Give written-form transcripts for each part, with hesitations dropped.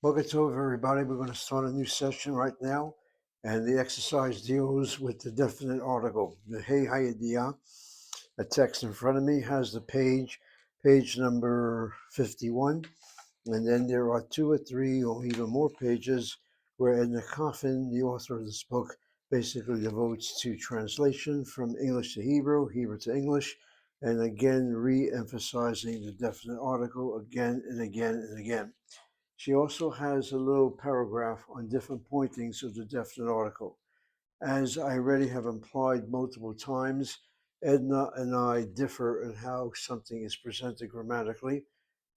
Welcome to everybody. We're going to start a new session right now, and the exercise deals with the definite article. The Hey Hayadia, a text in front of me has the page number 51, and then there are two or three or even more pages where Edna Coffin, the author of this book, basically devotes to translation from English to Hebrew, Hebrew to English, and again re-emphasizing the definite article again and again and again. She also has a little paragraph on different pointings of the definite article. As I already have implied multiple times, Edna and I differ in how something is presented grammatically.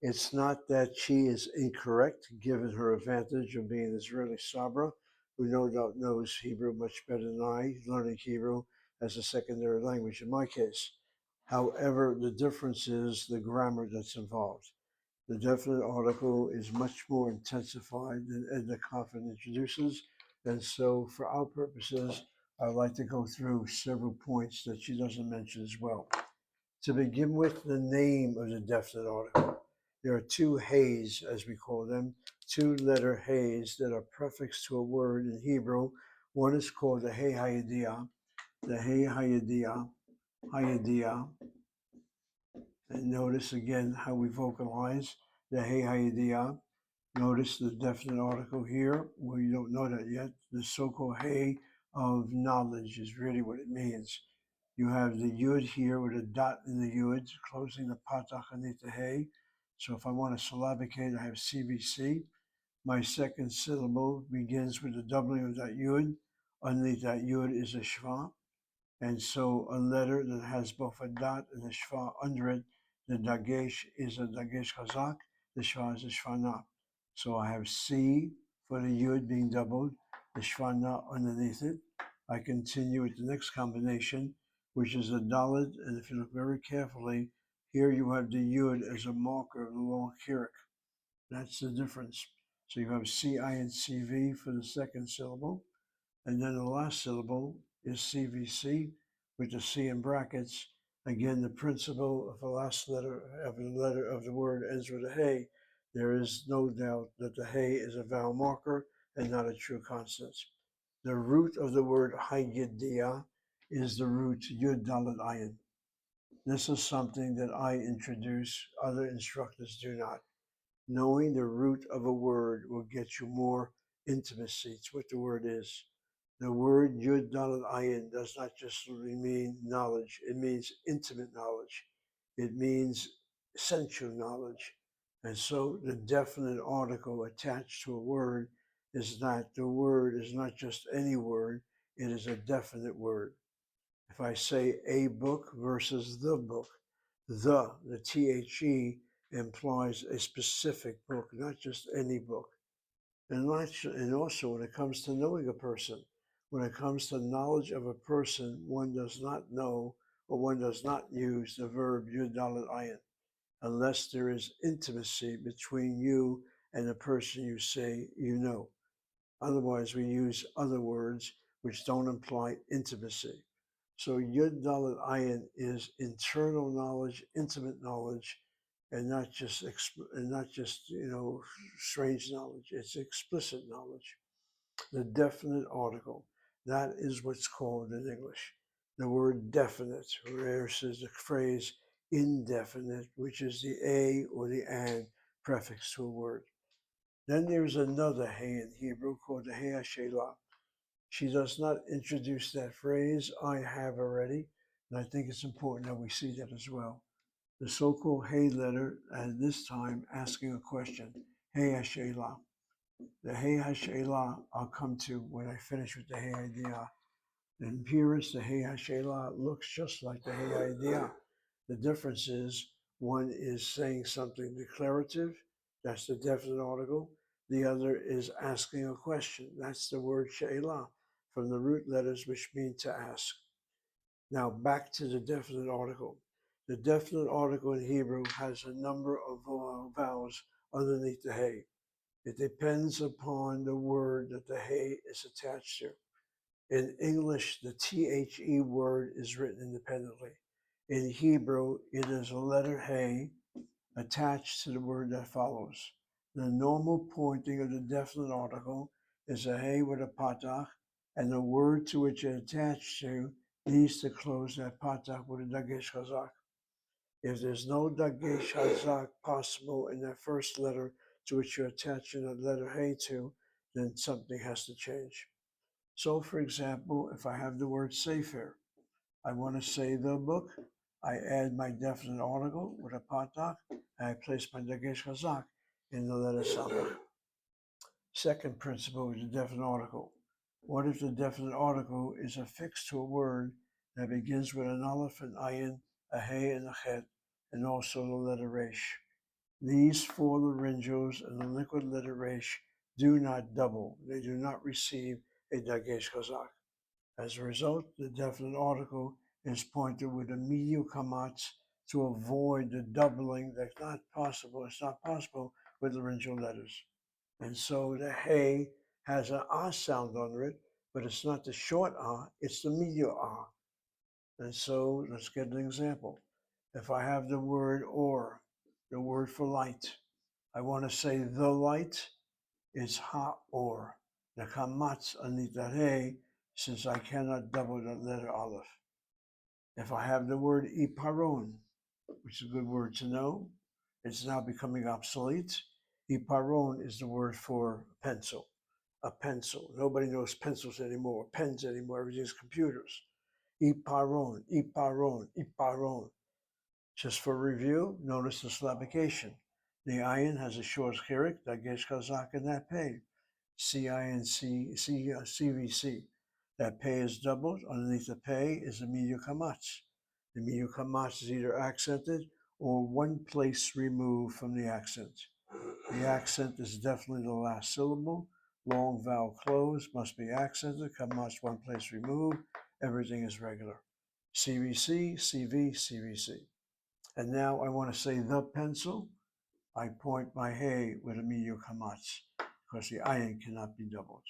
It's not that she is incorrect, given her advantage of being an Israeli Sabra, who no doubt knows Hebrew much better than I, learning Hebrew as a secondary language in my case. However, the difference is the grammar that's involved. The definite article is much more intensified than Edna Coffin introduces, and so for our purposes, I'd like to go through several points that she doesn't mention as well. To begin with, the name of the definite article. There are two heys, as we call them, two-letter heys that are prefixed to a word in Hebrew. One is called the hey hayadia, hayadia, and notice again how we vocalize the hey hayadia. Notice the definite article here, where you don't know that yet. The so-called hey of knowledge is really what it means. You have the yud here with a dot in the yud, closing the patach underneath the hey. So if I want to syllabicate, I have CVC. My second syllable begins with the W of that yud. Underneath that yud is a shva. And so a letter that has both a dot and a shva under it, the dagesh is a dagesh chazak, the shva is a shvana. So I have C for the yud being doubled, the shvana underneath it. I continue with the next combination, which is a dalet, and if you look very carefully, here you have the yud as a marker of the long kirik. That's the difference. So you have CI and CV for the second syllable. And then the last syllable is CVC with the C in brackets. Again, the principle of the last letter of the word ends with a hey. There is no doubt that the hey is a vowel marker and not a true consonant. The root of the word hayidia is the root yud dalet ayin. This is something that I introduce, other instructors do not. Knowing the root of a word will get you more intimacy. It's what the word is. The word Yud Dalet Ayin does not just mean knowledge, it means intimate knowledge. It means sensual knowledge. And so the definite article attached to a word is that the word is not just any word, it is a definite word. If I say a book versus the book, the THE implies a specific book, not just any book. And also when it comes to knowing a person, when it comes to knowledge of a person, one does not know or one does not use the verb yudalit ayin unless there is intimacy between you and the person you say you know. Otherwise, we use other words which don't imply intimacy. So Yud Dalet Ayin is internal knowledge, intimate knowledge, and not just strange knowledge. It's explicit knowledge. The definite article. That is what's called in English the word definite versus the phrase indefinite, which is the a or the an prefix to a word. Then there's another hey in Hebrew called the hey hashelah. She does not introduce that phrase. I have already, and I think it's important that we see that as well. The so-called hey letter, at this time asking a question, hey hashelah. The hey hashelah I'll come to when I finish with the hey idea. In Purist, the hey hashelah looks just like the hey idea. The difference is one is saying something declarative, that's the definite article. The other is asking a question. That's the word she'elah from the root letters which mean to ask. Now back to the definite article. The definite article in Hebrew has a number of vowels underneath the hey. It depends upon the word that the hey is attached to. In English, the THE word is written independently. In Hebrew, it is a letter hey attached to the word that follows. The normal pointing of the definite article is a hey with a patach, and the word to which it attached to needs to close that patach with a dagesh chazak. If there's no dagesh chazak possible in that first letter to which you're attaching that letter hey to, then something has to change. So, for example, if I have the word sefer, I want to say the book, I add my definite article with a patach, and I place my dagesh chazak in the letter samach. Second principle is the definite article. What if the definite article is affixed to a word that begins with an aleph, an ayin, a hey, and a chet, and also the letter resh? These four laryngeals and the liquid letter resh do not double. They do not receive a dagesh chazak. As a result, the definite article is pointed with a medial kamatz to avoid the doubling that's not possible. It's not possible with laryngeal letters. And so the hey has an ah sound under it, but it's not the short ah, it's the medial ah. And so let's get an example. If I have the word or, the word for light, I want to say the light is ha or. The kamatz underneath that hey, since I cannot double the letter aleph. If I have the word iparon, which is a good word to know, it's now becoming obsolete. Iparon is the word for pencil. A pencil. Nobody knows pencils anymore, pens anymore. Everything's computers. Iparon, iparon, iparon. Just for review, notice the syllabication. The ayin has a short chirik, dagesh chazak in that pay. CINC, CVC. That pay is doubled. Underneath the pay is the medial kamatz. The medial kamatz is either accented or one place removed from the accent. The accent is definitely the last syllable. Long vowel close must be accented. Kamatz one place removed. Everything is regular. CVC, CV, CVC. And now I want to say the pencil. I point my hey with a medial kamatz because the ayin cannot be doubled.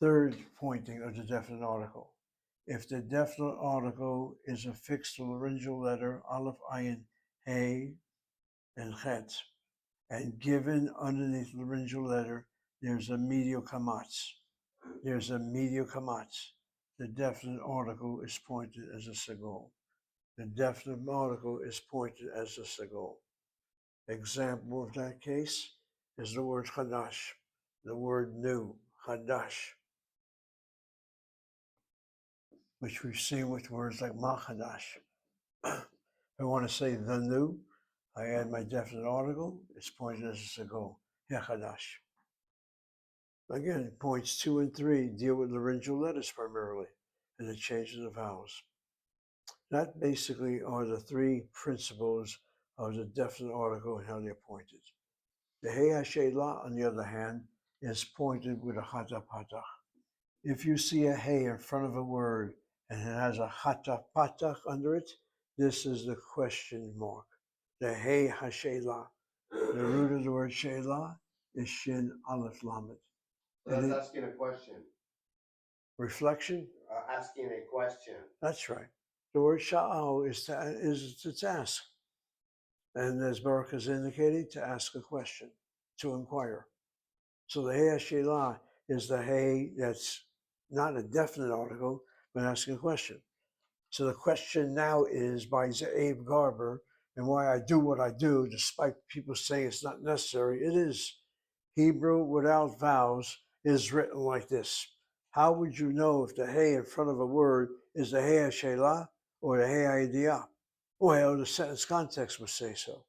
Third pointing of the definite article. If the definite article is affixed to laryngeal letter, aleph, ayin, hey, and chet, and given underneath laryngeal letter, there's a medial kamatz. There's a medial kamatz. The definite article is pointed as a segol. The definite article is pointed as a segol. Example of that case is the word chadash, the word new, chadash, which we've seen with words like machadash. If I want to say the new, I add my definite article, it's pointed as a segol, hechadash. Again, points 2 and 3 deal with laryngeal letters primarily, and the changes of vowels. That basically are the three principles of the definite article and how they're pointed. The hey hashela, on the other hand, is pointed with a hatach patach. If you see a hey in front of a word and it has a hatach patach under it, this is the question mark. The hey hashela. The root of the word shela is shin aleph lamed. So that's asking a question. Reflection? Asking a question. That's right. The word sha'al is to ask. And as Baruch has indicated, to ask a question, to inquire. So the hey hashela is the hey that's not a definite article, but asking a question. So the question now is by Abe Garber, and why I do what I do, despite people saying it's not necessary. It is. Hebrew without vowels is written like this. How would you know if the hey in front of a word is the hey hashela or the hey idea? Well, the sentence context would say so.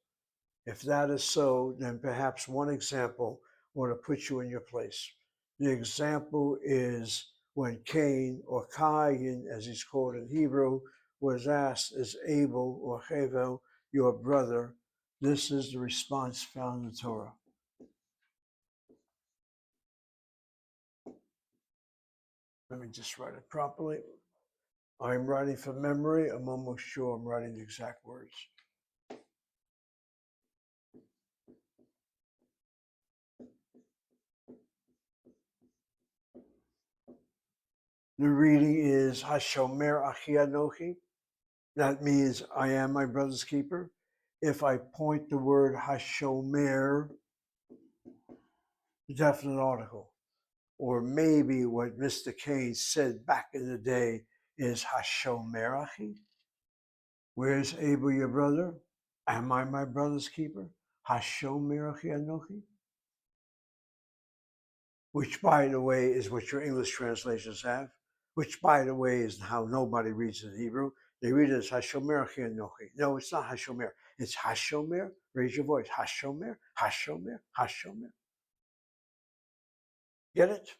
If that is so, then perhaps one example ought to put you in your place. The example is when Cain, or Cain, as he's called in Hebrew, was asked, is Abel or Hevel your brother? This is the response found in the Torah. Let me just write it properly. I'm writing from memory. I'm almost sure I'm writing the exact words. The reading is Hashomer Achi Anochi. That means I am my brother's keeper. If I point the word Hashomer definite article. Or maybe what Mr. Kane said back in the day is Hashomer Achi. Where's Abel your brother? Am I my brother's keeper? Hashomer Achi Anochi? Which, by the way, is what your English translations have. Which, by the way, is how nobody reads in Hebrew. They read it as Hashomer Achi Anochi. No, it's not Hashomer. It's Hashomer. Raise your voice. Hashomer, Hashomer, Hashomer. Get it?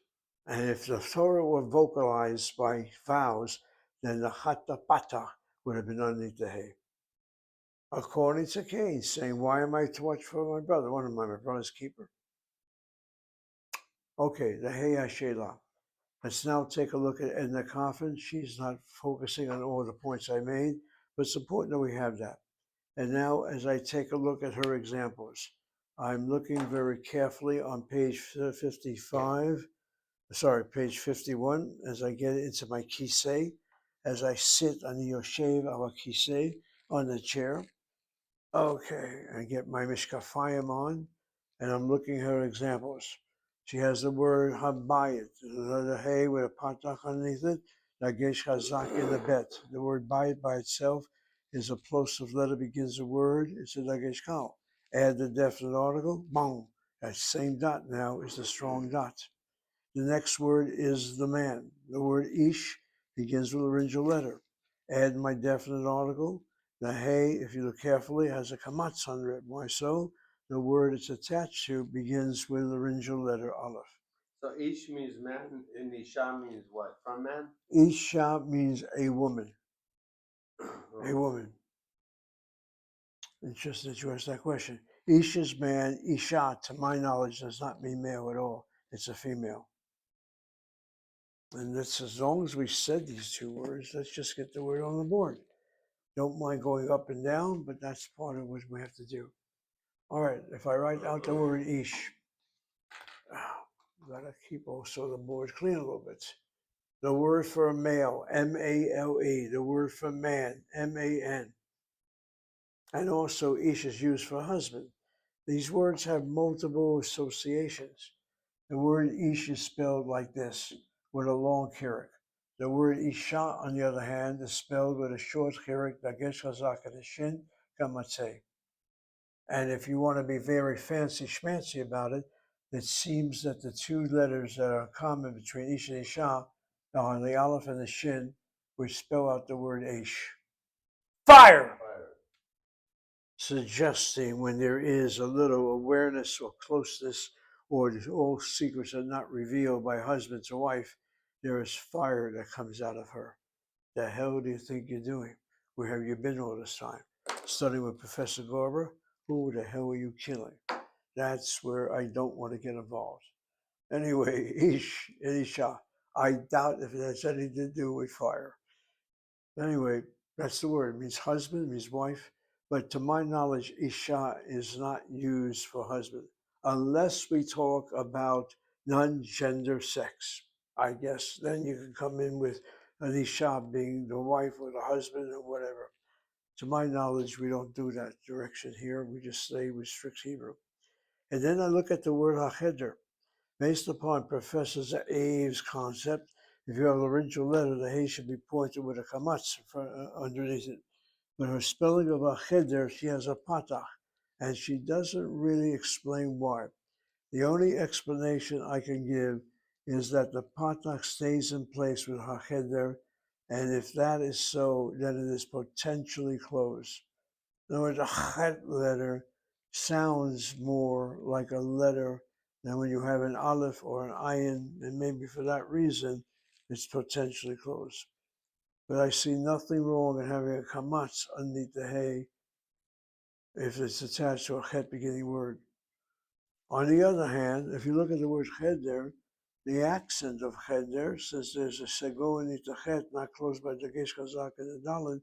And if the Torah were vocalized by vowels, then the Hatapata would have been underneath the hay. According to Cain, saying, why am I to watch for my brother? What am I, my brother's keeper? Okay, the Hey Ashela. Let's now take a look at Edna Coffin. She's not focusing on all the points I made, but it's important that we have that. And now, as I take a look at her examples, I'm looking very carefully on page 55. Sorry, page 51, as I get into my kisei, as I sit on the Yoshev our kisei on the chair. Okay, I get my mishkafayim on, and I'm looking at her examples. She has the word habayit, the hay with a patach underneath it, dagesh chazak in the bet. The word bayit by itself is a plosive letter begins the word, it's a dagesh kal. Add the definite article, boom. That same dot now is the strong dot. The next word is the man. The word ish begins with a laryngeal letter. Add my definite article. The hey, if you look carefully, has a kamatz under it. Why so? The word it's attached to begins with a laryngeal letter aleph. So ish means man and isha means what? From man? Isha means a woman. A woman. Interesting that you asked that question. Ish is man. Isha, to my knowledge, does not mean male at all. It's a female. And that's as long as we said these two words, let's just get the word on the board. Don't mind going up and down, but that's part of what we have to do. All right, if I write out the word ish, gotta keep also the board clean a little bit. The word for male, M-A-L-E. The word for man, M-A-N. And also ish is used for husband. These words have multiple associations. The word ish is spelled like this, with a long chirik. The word isha, on the other hand, is spelled with a short chirik, dagesh chazak and a shin, kamatzeh. And if you want to be very fancy schmancy about it, it seems that the two letters that are common between ish and isha are the aleph and the shin, which spell out the word ish. Fire! Suggesting when there is a little awareness or closeness, or all secrets are not revealed by husband to wife, there is fire that comes out of her. The hell do you think you're doing? Where have you been all this time? Studying with Professor Gorber? Who the hell are you killing? That's where I don't want to get involved. Anyway, Ish and Isha. I doubt if it has anything to do with fire. Anyway, that's the word. It means husband, it means wife. But to my knowledge, Isha is not used for husband unless we talk about non-gender sex. I guess then you can come in with an Isha being the wife or the husband or whatever. To my knowledge, we don't do that direction here. We just stay with strict Hebrew. And then I look at the word hacheder. Based upon Professor Zaev's concept, if you have a laryngeal letter, the hay should be pointed with a kamatz underneath it. But her spelling of hacheder, she has a patach, and she doesn't really explain why. The only explanation I can give is that the patach stays in place with hacheder, and if that is so, then it is potentially closed. In other words, a chet letter sounds more like a letter than when you have an aleph or an ayin, and maybe for that reason, it's potentially closed. But I see nothing wrong in having a kamatz underneath the hay if it's attached to a chet beginning word. On the other hand, if you look at the word cheder, the accent of cheder, since there's a sego underneath the chet, not closed by the gesh chazak and the daled,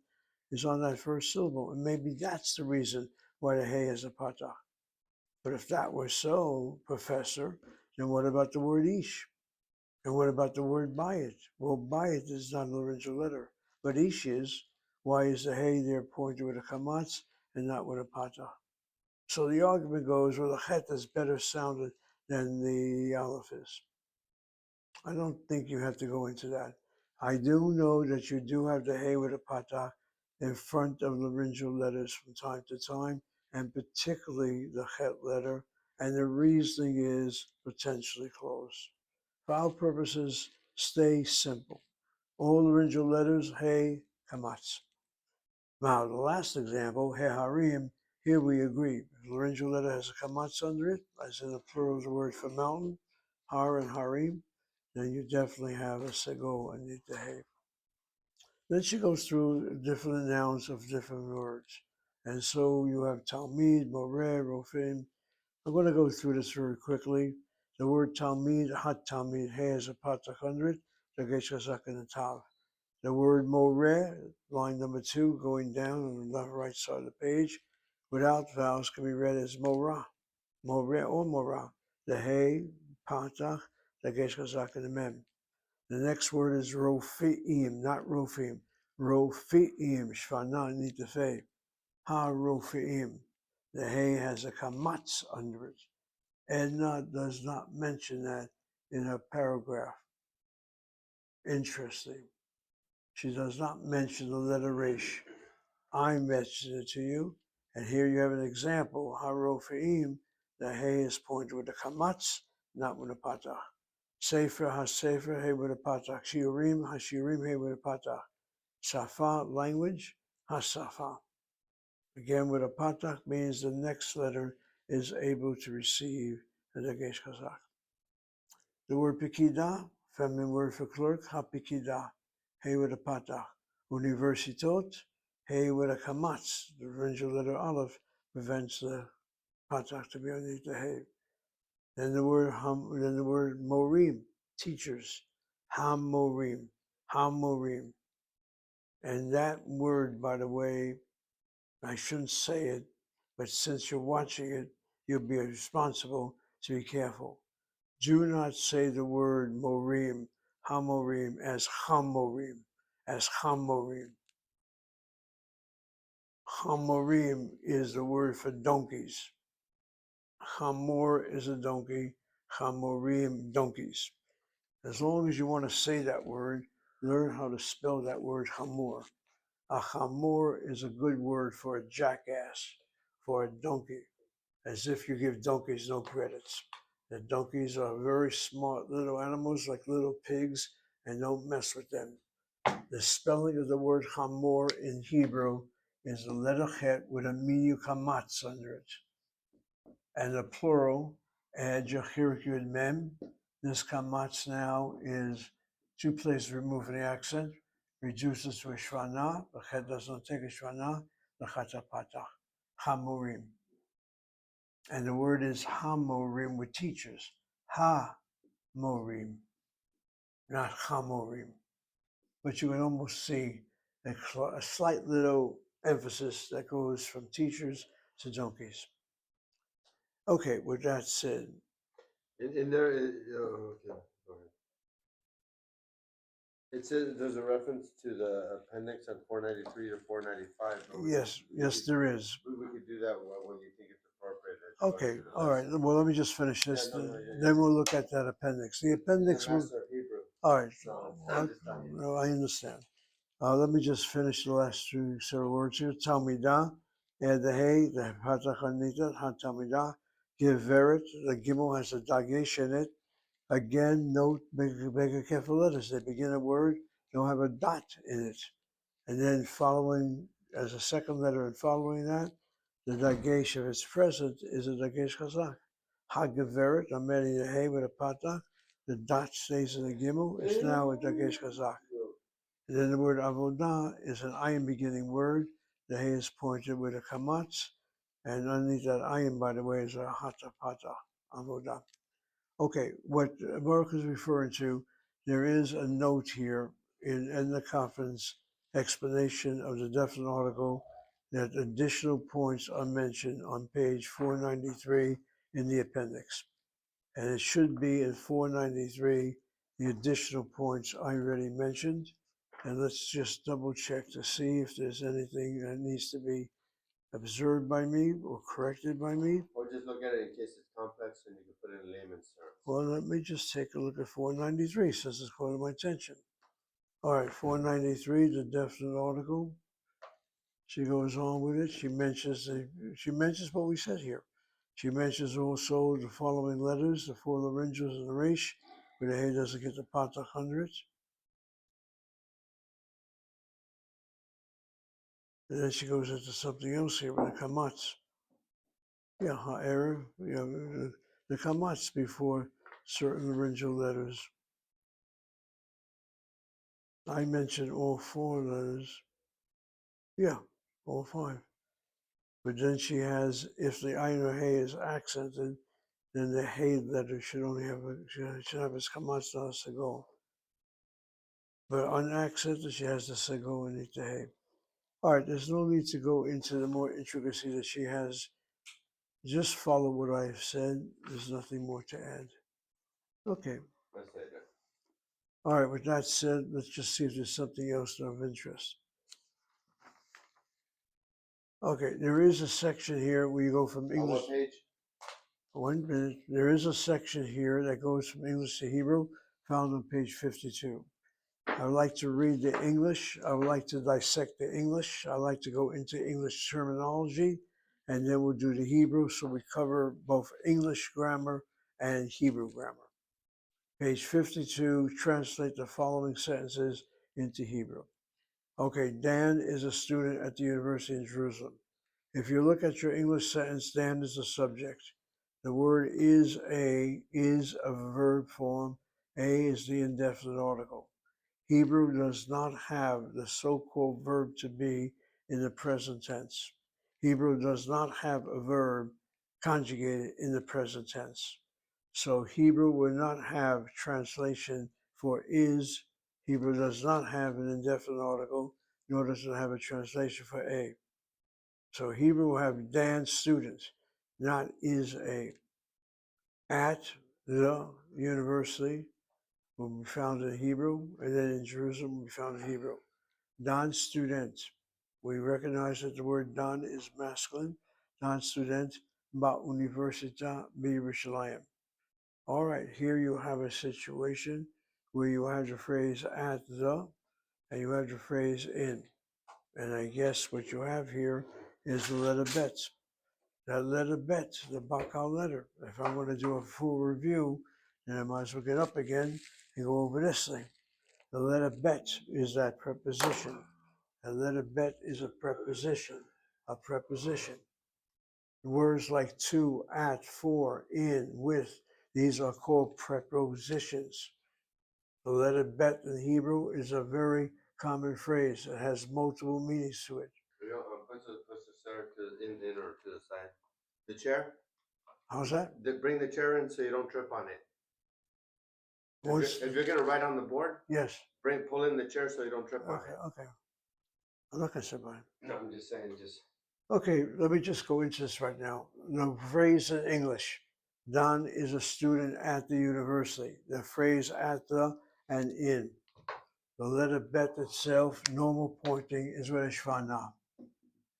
is on that first syllable. And maybe that's the reason why the hay has a patach. But if that were so, Professor, then what about the word ish? And what about the word bayit? Well, bayit is not a laryngeal letter, but ish is. Why is the hay there pointed with a kamatz and not with a patach? So the argument goes, well, the chet is better sounded than the aleph is. I don't think you have to go into that. I do know that you do have the hey with a patach in front of laryngeal letters from time to time, and particularly the chet letter, and the reasoning is potentially close. For our purposes, stay simple. All laryngeal letters, hey, kamatz. Now, the last example, hey harim, here we agree. If laryngeal letter has a kamatz under it, as in the plural of the word for mountain, har and harim, then you definitely have a sego and need the hey. Then she goes through different nouns of different words. And so you have Talmid, Moreh, Rofim. I'm going to go through this very quickly. The word Talmid, Hat Talmid, He has a patach under it, the Geshazak and the Tav. The word Moreh, line number 2, going down on the left right side of the page, without vowels can be read as Morah, Moreh or Morah. The He, patach, the Geshazak and the Mem. The next word is Rofi'im, not Rofim. Rofi'im, Shvana Nitafeh. Ha Rofi'im. The Hey has a kamatz under it. Edna does not mention that in her paragraph. Interesting. She does not mention the letter Resh. I mentioned it to you, and here you have an example. Ha Rofi'im, the Hey is pointed with a kamatz, not with a patach. Sefer ha-sefer, hey with a patach. Shiurim ha-shiurim, hey with a patach. Safa, language, ha-safa. Again, with a patach means the next letter is able to receive the dagesh chazak. The word pikida, feminine word for clerk, ha-pikida, hey with a patach. Universitot, hey with a kamatz. The laryngeal letter aleph prevents the patach to be underneath the hey. Then the word morim, teachers, hamorim, hamorim. And that word, by the way, I shouldn't say it, but since you're watching it, you'll be responsible to be careful. Do not say the word morim, hamorim, as hamorim, as hamorim. Hamorim is the word for donkeys. Hamor is a donkey, hamorim, donkeys. As long as you want to say that word, learn how to spell that word hamor. A hamor is a good word for a jackass, for a donkey, as if you give donkeys no credits. The donkeys are very smart little animals like little pigs, and don't mess with them. The spelling of the word hamor in Hebrew is the letter chet with a miyu kamatz under it. And the plural, add Yechirik Yud Mem. This kamatz now is 2 places removed from the accent, reduces to a shvana. The chet does not take a shvana. The chatah patach, hamurim. And the word is hamorim with teachers. Ha-morim, not hamorim. But you can almost see a slight little emphasis that goes from teachers to donkeys. Okay, with that said, In there, oh, okay, go ahead. It says there's a reference to the appendix on 493 to 495. but we yes, could- we yes, could- there is. We could do that when you think it's appropriate. Okay, all right. Well, let me just finish this. Yeah, no, yeah, Then we'll look at that appendix. The appendix will. Master of Hebrew. All right. So I'm just telling you. No, I understand. Let me just finish the last 2 several words here. Talmidah, add the hey, the patachanita, hatalmidah, giveret. The gimel has a dagesh in it. Again, note, make a careful letters. They begin a word, don't have a dot in it. And then following, as a second letter and following that, the dagesh, if it's present, is a dagesh chazak. Ha-geveret, I'm adding the hey with a patach. The dot stays in the gimel. It's now a dagesh chazak. And then the word avodah is an ayin beginning word. The hey is pointed with a kamatz. And underneath that ayin, by the way, is a hata pata, avodah. Okay, what Baruch is referring to, there is a note here in Edna Coffin's explanation of the definite article that additional points are mentioned on page 493 in the appendix. And it should be in 493, the additional points I already mentioned. And let's just double check to see if there's anything that needs to be observed by me or corrected by me. Or just look at it in case it's complex and you can put it in layman's terms. Well, let me just take a look at 493 since it's caught my attention. All right, 493, the definite article. She goes on with it. She mentions what we said here. She mentions also the following letters, the four laryngals and the resh, where the hay doesn't get the patach hundreds. And then she goes into something else here with the kamatz. Yeah, ha'erev, the kamatz before certain laryngeal letters. I mentioned all four letters. Yeah, all five. But then she has, if the ayin or hay is accented, then the hay letter should only have should have its kamatz, not a segol. But unaccented, she has the segol and the hay. All right, there's no need to go into the more intricacy that she has. Just follow what I have said. There's nothing more to add. Okay. Let's say that. All right, with that said, let's just see if there's something else of interest. Okay, there is a section here where you go from On English. what page? 1 minute. There is a section here that goes from English to Hebrew, found on page 52. I would like to read the English. I would like to dissect the English. I like to go into English terminology, and then we'll do the Hebrew, so we cover both English grammar and Hebrew grammar. Page 52, translate the following sentences into Hebrew. Okay, Dan is a student at the University in Jerusalem. If you look at your English sentence, Dan is the subject. The word is a verb form. A is the indefinite article. Hebrew does not have the so-called verb to be in the present tense. Hebrew does not have a verb conjugated in the present tense. So Hebrew will not have translation for is. Hebrew does not have an indefinite article, nor does it have a translation for a. So Hebrew will have Dan student, not is a. At the university will be found in Hebrew, and then in Jerusalem will be found in Hebrew. Dan student. We recognize that the word Dan is masculine. Dan student ba'universita b'Yerushalayim. All right, here you have a situation where you have the phrase at the, and you have the phrase in. And I guess what you have here is the letter bet. That letter bet, the Bakal letter. If I'm going to do a full review, then I might as well get up again and go over this thing. The letter bet is that preposition. The letter bet is a preposition. A preposition. Words like to, at, for, in, with, these are called prepositions. The letter bet in Hebrew is a very common phrase. It has multiple meanings to it. Push the chair in or to the side. The chair? How's that? Bring the chair in so you don't trip on it. Once, If you're gonna write on the board, yes. pull in the chair so you don't trip on Okay, it. okay. I'm not going to sit by it. No, I'm just saying, just. Okay, let me just go into this right now. The phrase in English, Dan is a student at the university. The phrase at the and in. The letter bet itself, normal pointing is with a shvana.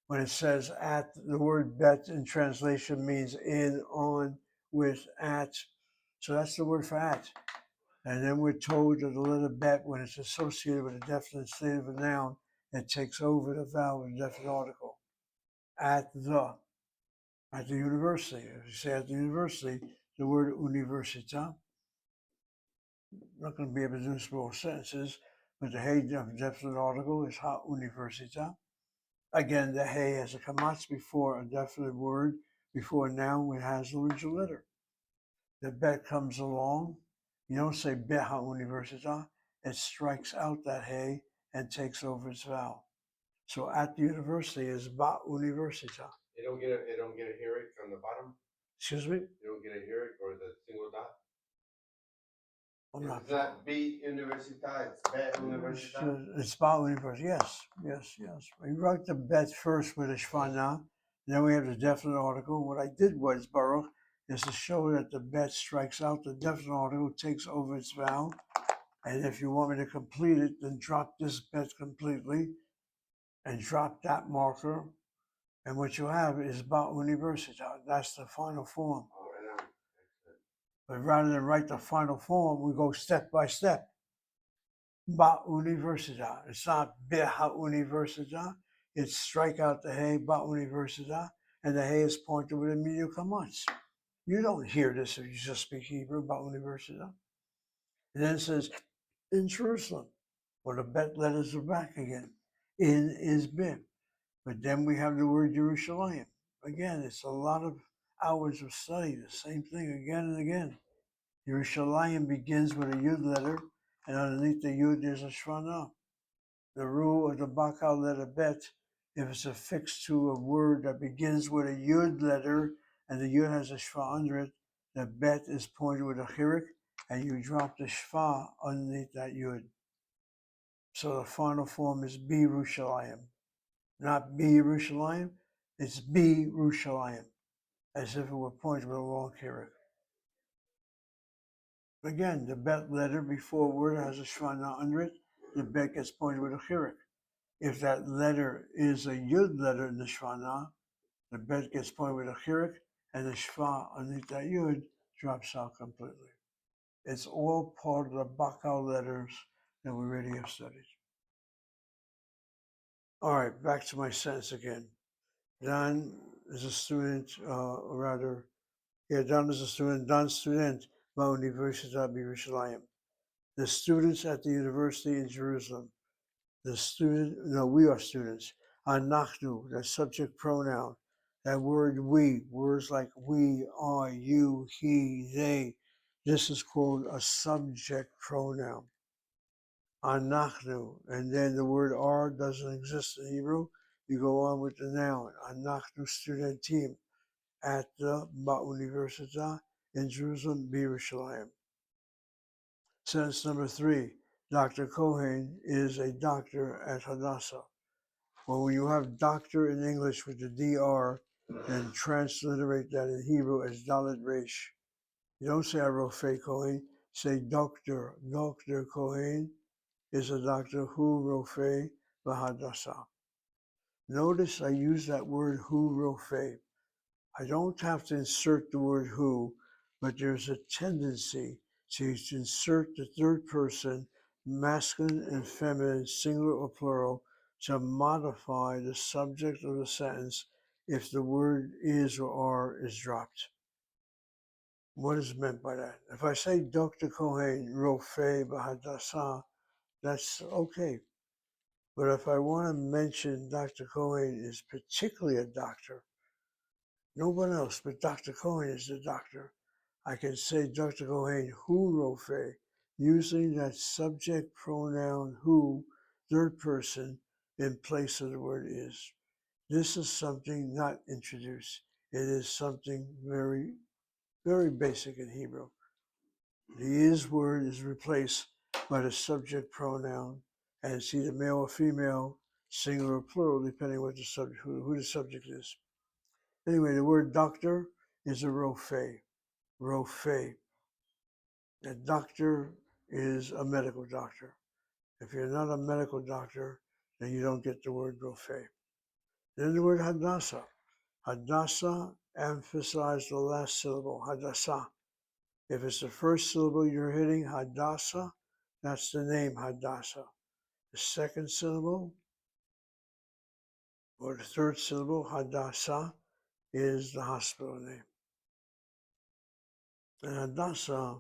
When it says at, the word bet in translation means in, on, with, at. So that's the word for at. And then we're told that the letter bet, when it's associated with a definite state of a noun, it takes over the vowel of the definite article. At the university. If you say at the university, the word università. I'm not going to be able to do small sentences, but the hey definite article is ha università. Again, the hey has a kamatz before a definite word, before a noun, it has the original letter. The bet comes along. You don't say bet ha università. It strikes out that hey and takes over its vowel. So at the university is ba università. You don't get a herrick on the bottom. Excuse me? You don't get a herrick or the single dot. I'm not. It's not B Università, it's Bet Università. It's ba university. Yes, yes, yes. We wrote the bet first with a shvana. Then we have the definite article. What I did was, Baruch, is to show that the bet strikes out the definite article, takes over its vowel. And if you want me to complete it, then drop this bet completely and drop that marker And what you have is Ba Università. That's the final form. Oh, right on. Excellent. But rather than write the final form, we go step by step. Ba Università. It's not Beha Università. It's strike out the hey, Ba Università, and the hey is pointed with a medial command. You don't hear this if you just speak Hebrew, Ba Università. And then it says, in Jerusalem. Well, the bet letters are back again. In is bim. But then we have the word Jerusalem. Again, it's a lot of hours of study, the same thing again and again. Yerushalayim begins with a Yud letter, and underneath the Yud there's a Shvanah. The rule of the Bakal letter Bet, if it's affixed to a word that begins with a Yud letter, and the Yud has a Shva under it, the Bet is pointed with a Chirik, and you drop the Shva underneath that Yud. So the final form is Bi Yerushalayim. Not Bi Yerushalayim, it's Bi Yerushalayim, as if it were pointed with a long Chirik. Again, the Bet letter before a word has a Shvanah under it, the Bet gets pointed with a Chirik. If that letter is a Yud letter in the Shvanah, the Bet gets pointed with a Chirik, and the Shva underneath that Yud drops out completely. It's all part of the Bakal letters that we already have studied. All right, back to my sentence again. Don is a student, Don is a student, Don student, Universitat Yerushalayim. The students at the university in Jerusalem. We are students. Anachnu, that subject pronoun. That word we, words like we, are, you, he, they. This is called a subject pronoun. Anachnu, and then the word are doesn't exist in Hebrew. You go on with the noun. Anachnu studentim at the Università in Jerusalem, Yerushalayim. Sentence number 3. Dr. Cohen is a doctor at Hadassah. Well, when you have doctor in English with the DR, then transliterate that in Hebrew as Dalet Resh. You don't say Arofei Cohen, say Doctor. Dr. Cohen is a doctor who Rofei Bahadassah. Notice I use that word who Rofei. I don't have to insert the word who, but there's a tendency to insert the third person, masculine and feminine, singular or plural, to modify the subject of the sentence if the word is or are is dropped. What is meant by that? If I say Dr. Cohen, Rofei Bahadassah, that's okay. But if I want to mention Dr. Cohen is particularly a doctor, no one else but Dr. Cohen is the doctor, I can say Dr. Cohen who Rofei, using that subject pronoun who, third person, in place of the word is. This is something not introduced. It is something very, very basic in Hebrew. The is word is replaced by the subject pronoun, and it's either male or female, singular or plural, depending what the subject, who the subject is. Anyway, the word doctor is a Rofei. Rofei. A doctor is a medical doctor. If you're not a medical doctor, then you don't get the word Rofei. Then the word Hadassah. Hadassah, emphasize the last syllable, Hadassah. If it's the first syllable you're hitting, Hadassah, that's the name Hadassah. The second syllable, or the third syllable, Hadassah, is the hospital name. And Hadassah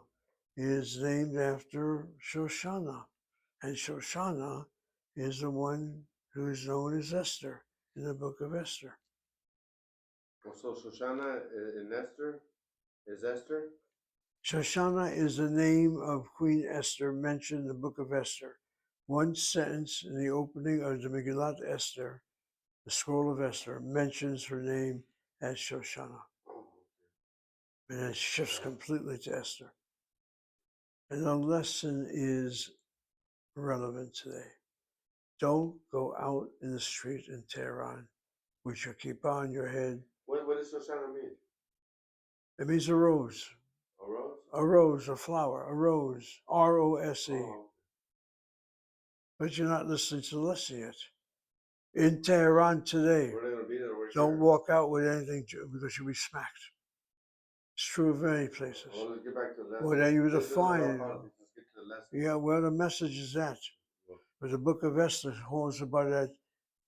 is named after Shoshana. And Shoshana is the one who is known as Esther in the book of Esther. So Shoshana in Esther is Esther? Shoshana is the name of Queen Esther mentioned in the book of Esther. One sentence in the opening of the Megillat Esther, the scroll of Esther, mentions her name as Shoshana. And it shifts completely to Esther. And the lesson is relevant today. Don't go out in the street in Tehran with your kippah on your head. What does Shoshana mean? It means a rose. A rose? A rose, a flower, a rose. R-O-S-E. Oh. But you're not listening to the lesson yet. In Tehran today. We're not going to be there. Where Don't sure. walk out with anything because you'll be smacked. It's true of many places. Well, let's get back to the lesson. Well, then you This isn't define about it. politics. Let's get to the lesson. Yeah, well, the message is that. But the book of Esther holds about that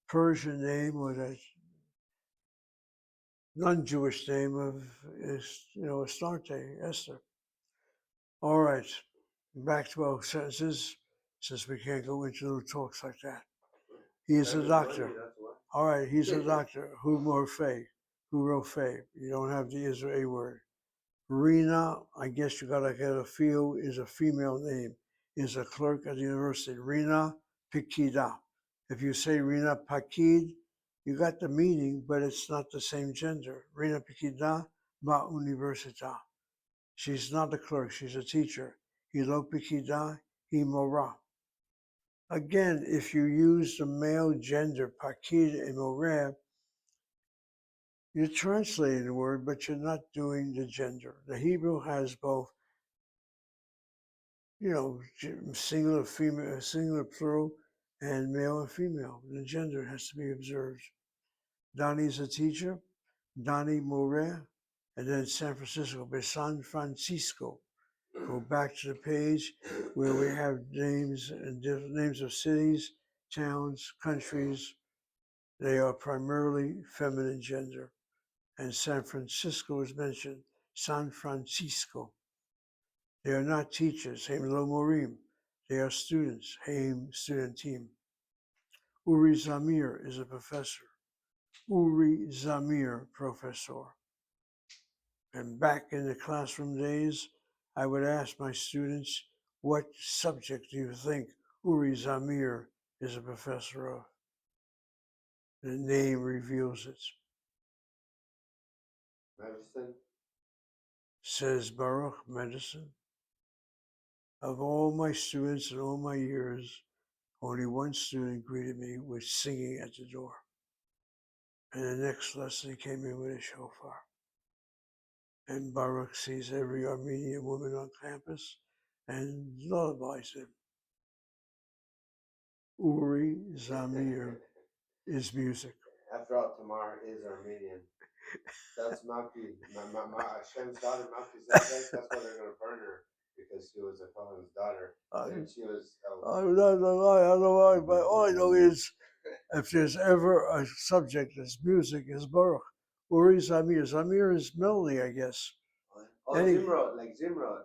Persian name or that non-Jewish name of Astarte, Esther. All right, back to our sentences, since we can't go into little talks like that. He is a Time is doctor. money, that's why. All right, he's a doctor. Hu morfe, hu rofe. You don't have the Israeli word. Rena, I guess you gotta get a feel, is a female name. Is a clerk at the university. Rena Pikida. If you say Rena Pakid, you got the meaning, but it's not the same gender. Rena Pikida ba universita. She's not a clerk, she's a teacher. Hilo Pikida, hi mora. Again, if you use the male gender, Pakid and Moreh, you're translating the word, but you're not doing the gender. The Hebrew has both, singular, female, singular, plural, and male and female. The gender has to be observed. Donnie's a teacher, Donnie Moreh, and then San Francisco, but San Francisco. Go back to the page where we have names and different names of cities, towns, countries. They are primarily feminine gender. And San Francisco is mentioned, San Francisco. They are not teachers, Haim Lo Morim. They are students, Haim student team. Uri Zamir is a professor. Uri Zamir, professor. And back in the classroom days, I would ask my students, what subject do you think Uri Zamir is a professor of? The name reveals it. Medicine. Says Baruch, medicine. Of all my students in all my years, only one student greeted me with singing at the door. And the next lesson he came in with a shofar. And Baruch sees every Armenian woman on campus and lullabies him. Uri Zamir is music. After all, Tamar is Armenian. That's Malki. Hashem's daughter, Malki Zedek. That's why they're going to burn her, because she was a Cohen's daughter. And she was. I don't know, but all I know is if there's ever a subject that's music, is Baruch. Uri Zamir. Zamir is melody, I guess. Oh, Any- Zimrod, like Zimrod.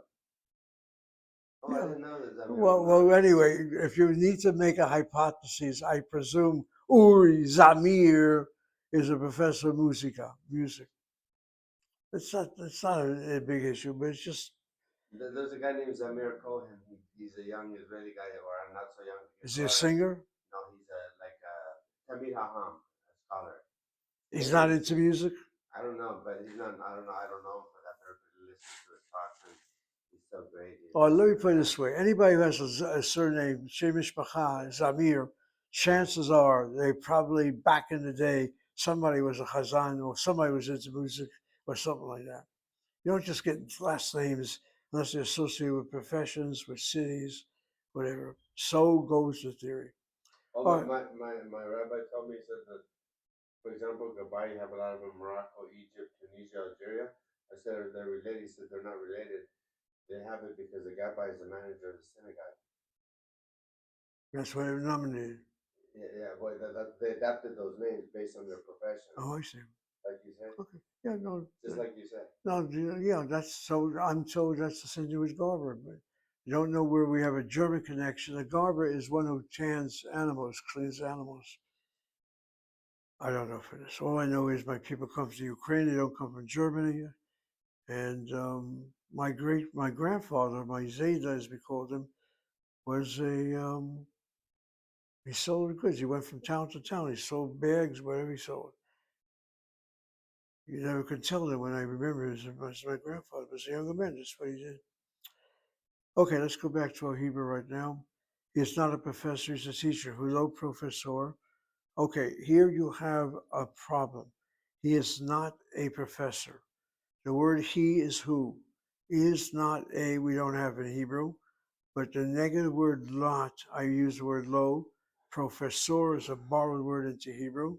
Oh, I Yeah. didn't know that. Well, anyway, if you need to make a hypothesis, I presume Uri Zamir is a professor of music. It's not a big issue, but it's just. There's a guy named Zamir Cohen. He's a young Israeli guy, or not so young. Is he a singer? No, he's a Tamid Haham, a scholar. He's not into music? I don't know, but he's not. I don't know him for that purpose. Listen to his talks, and he's so great. Oh, let me put it this way. Anybody who has a surname, Shem Mishpacha, Zamir, chances are they probably, back in the day, somebody was a chazan or somebody was into music or something like that. You don't just get last names unless they're associated with professions, with cities, whatever. So goes the theory. Oh, All right. my rabbi told me, he said that, for example, Gabbai, you have a lot of them in Morocco, Egypt, Tunisia, Algeria. I said, are they related? He said, they're not related. They have it because the Gabbai is the manager of the synagogue. That's why they're nominated. Yeah, boy, they adapted those names based on their profession. Oh, I see. Like you said? Okay. Yeah, no. Just like you said. No, yeah, that's so. I'm told that's the same thing with Garber, but you don't know where we have a German connection. The Garber is one who tans animals, cleans animals. I don't know for this. All I know is my people come from Ukraine. They don't come from Germany. And my grandfather, my Zeta, as we called him, was he sold goods. He went from town to town. He sold bags, whatever he sold. You never could tell that when I remember it was my grandfather was a younger man. That's what he did. Okay, let's go back to our Hebrew right now. He's not a professor, he's a teacher. Hello, professor. Okay, here you have a problem. He is not a professor. The word he is who. Is not a, we don't have in Hebrew, but the negative word lot, I use the word lo. Professor is a borrowed word into Hebrew.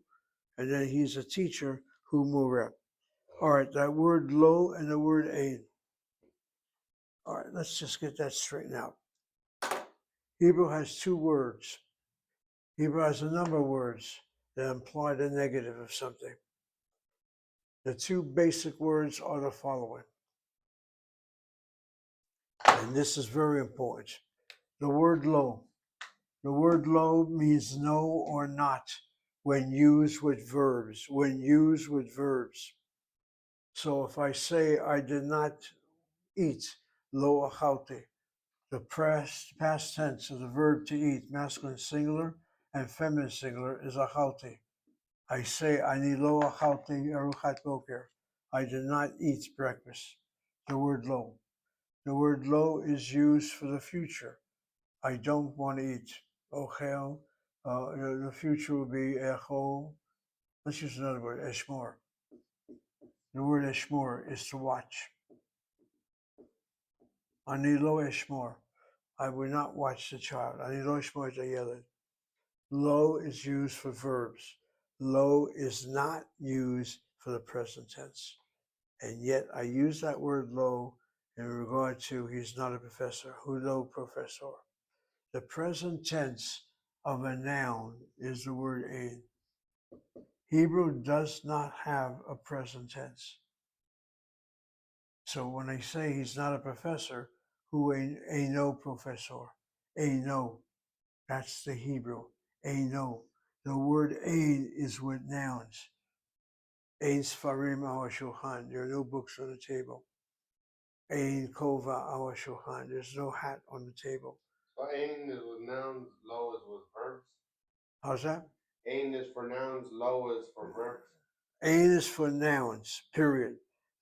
and then he's a teacher, hu moreh. All right, that word lo and the word ein. All right, let's just get that straightened out. Hebrew has two words. Hebrew has a number of words that imply the negative of something. The two basic words are the following, and this is very important. The word lo. The word lo means no or not when used with verbs. When used with verbs. So if I say I did not eat, lo achalti, the past tense of the verb to eat, masculine singular and feminine singular, is achalti. I say ani lo achalti aruchat boker. I did not eat breakfast. The word lo. The word lo is used for the future. I don't want to eat. Ochel. The future will be echol. Let's use another word, eshmor. The word eshmor is to watch. Ani lo eshmor. I will not watch the child. Ani lo eshmor et hayeled. Lo is used for verbs. Lo is not used for the present tense. And yet I use that word lo in regard to he's not a professor. Hu lo professor. The present tense of a noun is the word ein. Hebrew does not have a present tense. So when I say he's not a professor, hu eino professor, eino, that's the Hebrew, eino. The word ein is with nouns. Ein sfarim al shulchan, there are no books on the table. Ein kova al shulchan, there's no hat on the table. So ain is with nouns, lo is with verbs. How's that? Ain is for nouns, lo is for verbs. Ein is for nouns, period.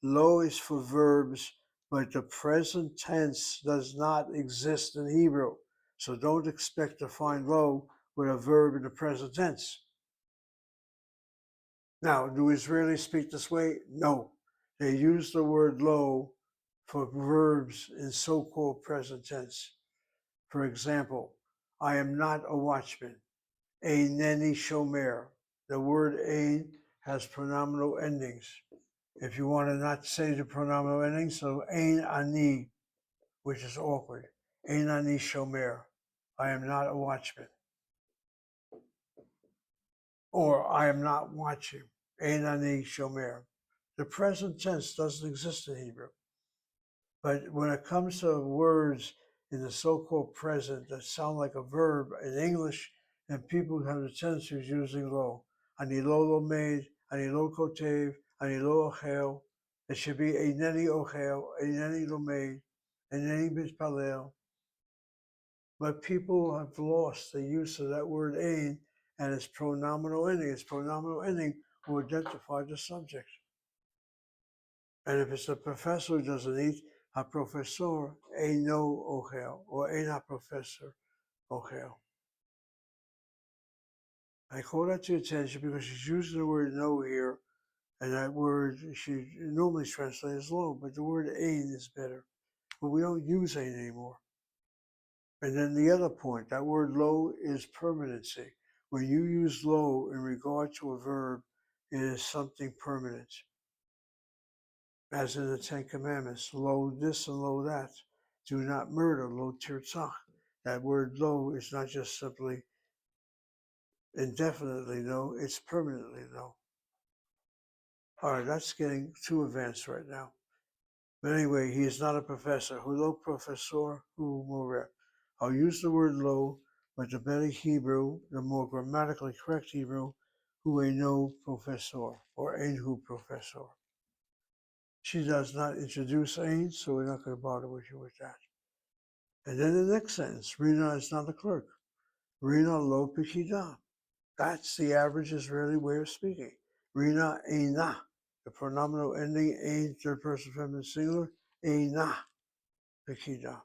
Lo is for verbs, but the present tense does not exist in Hebrew. So don't expect to find lo with a verb in the present tense. Now, do Israelis speak this way? No. They use the word lo for verbs in so-called present tense. For example, I am not a watchman. Eineni shomer. The word ein has pronominal endings. If you want to not say the pronominal ending, so ein ani, which is awkward. Ein ani shomer. I am not a watchman. Or I am not watching. Ein ani shomer. The present tense doesn't exist in Hebrew. But when it comes to words in the so-called present that sound like a verb in English, and people have the tendency of using lo. Ani lo lomed, ani lo kotev, ani lo ochel. It should be eineni ochel, eineni lomed, eineni mitpalel. But people have lost the use of that word ein and its pronominal ending. Its pronominal ending will identify the subject. And if it's a professor who doesn't eat, a professor eino ochel, or ein a professor ochel. I call that to your attention because she's using the word no here, and that word she normally translates as lo, but the word ein is better. But we don't use ein anymore. And then the other point, that word lo is permanency. When you use lo in regard to a verb, it is something permanent. As in the Ten Commandments, lo this and lo that. Do not murder, lo tirtzach. That word lo is not just simply indefinitely no, it's permanently no. All right, that's getting too advanced right now. But anyway, he is not a professor. Hu lo professor, hu moreh. I'll use the word lo, but the better Hebrew, the more grammatically correct Hebrew, hu eino professor, or ein hu professor. She does not introduce ein, so we're not going to bother with you with that. And then the next sentence, Rina is not a clerk. Rina lo pikida. That's the average Israeli way of speaking. Rina eina. The pronominal ending ein, third person feminine singular, eina pikida.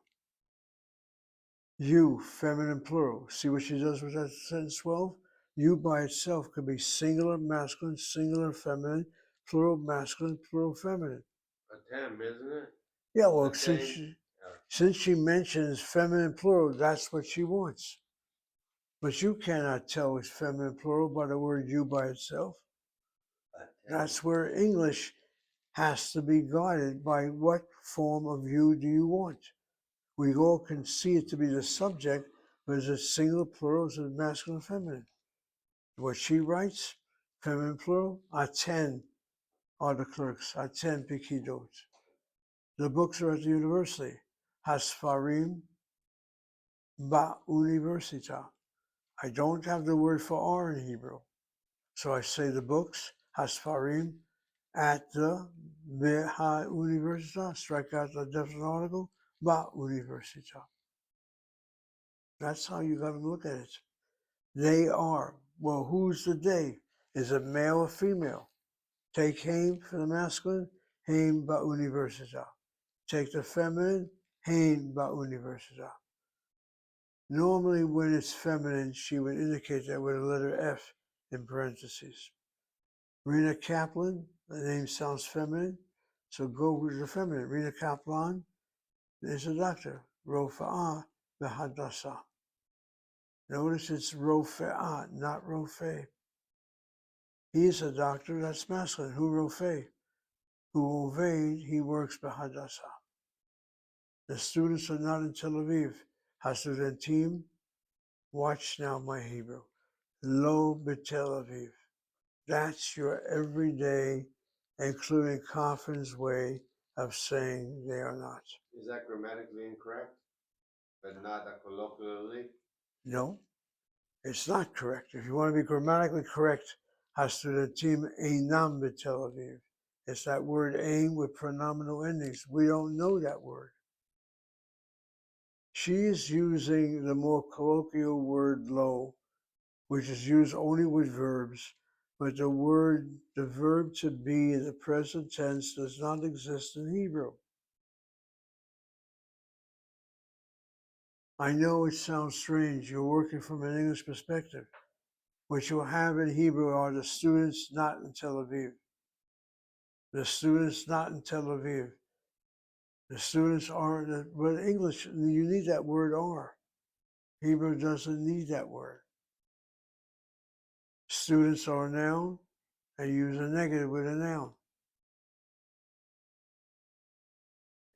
You, feminine plural. See what she does with that sentence 12? You by itself could be singular masculine, singular feminine, plural masculine, plural feminine. A tem, isn't it? Yeah, well, The same. since she mentions feminine plural, that's what she wants. But you cannot tell it's feminine plural by the word you by itself. That's where English has to be guided by what form of you do you want. We all can see it to be the subject, but it's a single plural, it's a masculine and feminine. What she writes, feminine plural, Aten are the clerks, Aten Pikidot. The books are at the university, Hasfarim Ba'universita. I don't have the word for R in Hebrew, so I say the books, Hasfarim, at the Universita, strike out the definite article, Ba'universita. That's how you got to look at it. They are. Well, who's the they? Is it male or female? Take Haim for the masculine, Haim Ba'universita. Take the feminine, Haim Ba'universita. Normally, when it's feminine, she would indicate that with a letter F in parentheses. Rena Kaplan, the name sounds feminine, so go with the feminine. Rena Kaplan is a doctor. Rofa'ah Behadasa. Notice it's Rofa'ah, not Rofe. He's a doctor, that's masculine. Hu Rofe. Hu Oveid, he works Behadasa. The students are not in Tel Aviv. Hasudentim, watch now my Hebrew. Lo B'Tel Aviv. That's your everyday, including Coffin's way of saying they are not. Is that grammatically incorrect, but not colloquially? No, it's not correct. If you want to be grammatically correct, Hasudentim Einam B'Tel Aviv. It's that word aim with pronominal endings. We don't know that word. She's using the more colloquial word lo, which is used only with verbs, but the verb to be in the present tense does not exist in Hebrew. I know it sounds strange. You're working from an English perspective. What you have in Hebrew are the students not in Tel Aviv. The students not in Tel Aviv. The students aren't, but English, you need that word are. Hebrew doesn't need that word. Students are a noun, and use a negative with a noun.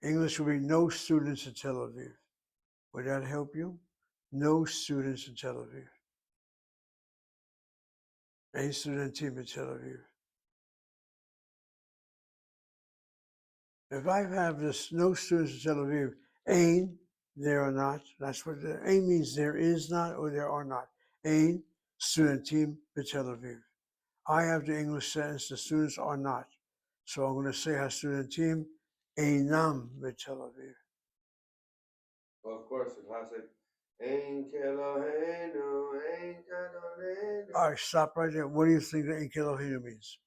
English would be no students in Tel Aviv. Would that help you? No students in Tel Aviv. Ein studentim in Tel Aviv. If I have this, no students in Tel Aviv, ein, there are not. That's what the ein means. There is not or there are not. Ein studentim in Tel Aviv. I have the English sentence, the students are not. So I'm going to say studentim einam in Tel Aviv. Well, of course, the classic. Ein Kelohenu, Ein Kadolenu. All right, stop right there. What do you think the Ein Kelohenu means?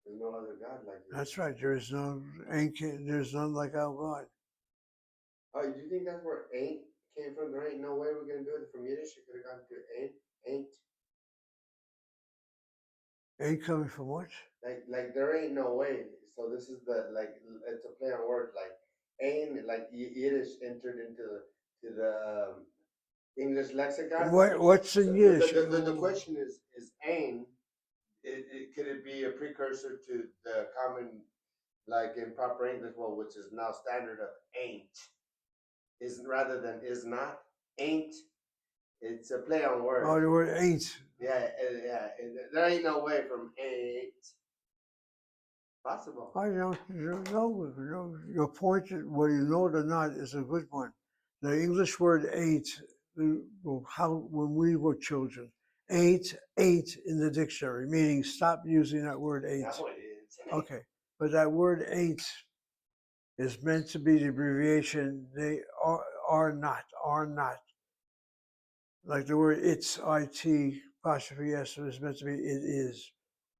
There's no other God like you. That's right. There's none like our God. Oh, do you think that's where ain't came from? There ain't no way we're gonna do it from Yiddish. It could have gone to ain't. Ain't coming from what? Like there ain't no way. So this is the it's a play on words. Like ain't like Yiddish entered into the English lexicon. What's in Yiddish? The question is ain't. Could it be a precursor to the common, like in proper English, well, which is now standard of ain't, is rather than is not, ain't. It's a play on words. Oh, the word ain't. Yeah. There ain't no way from ain't possible. I don't know. Your point, whether you know it or not, is a good one. The English word ain't, when we were children, ain't in the dictionary, meaning stop using that word ain't. That's what it is. Okay, but that word ain't is meant to be the abbreviation. They are not. Like the word it's, it apostrophe s, is meant to be it is.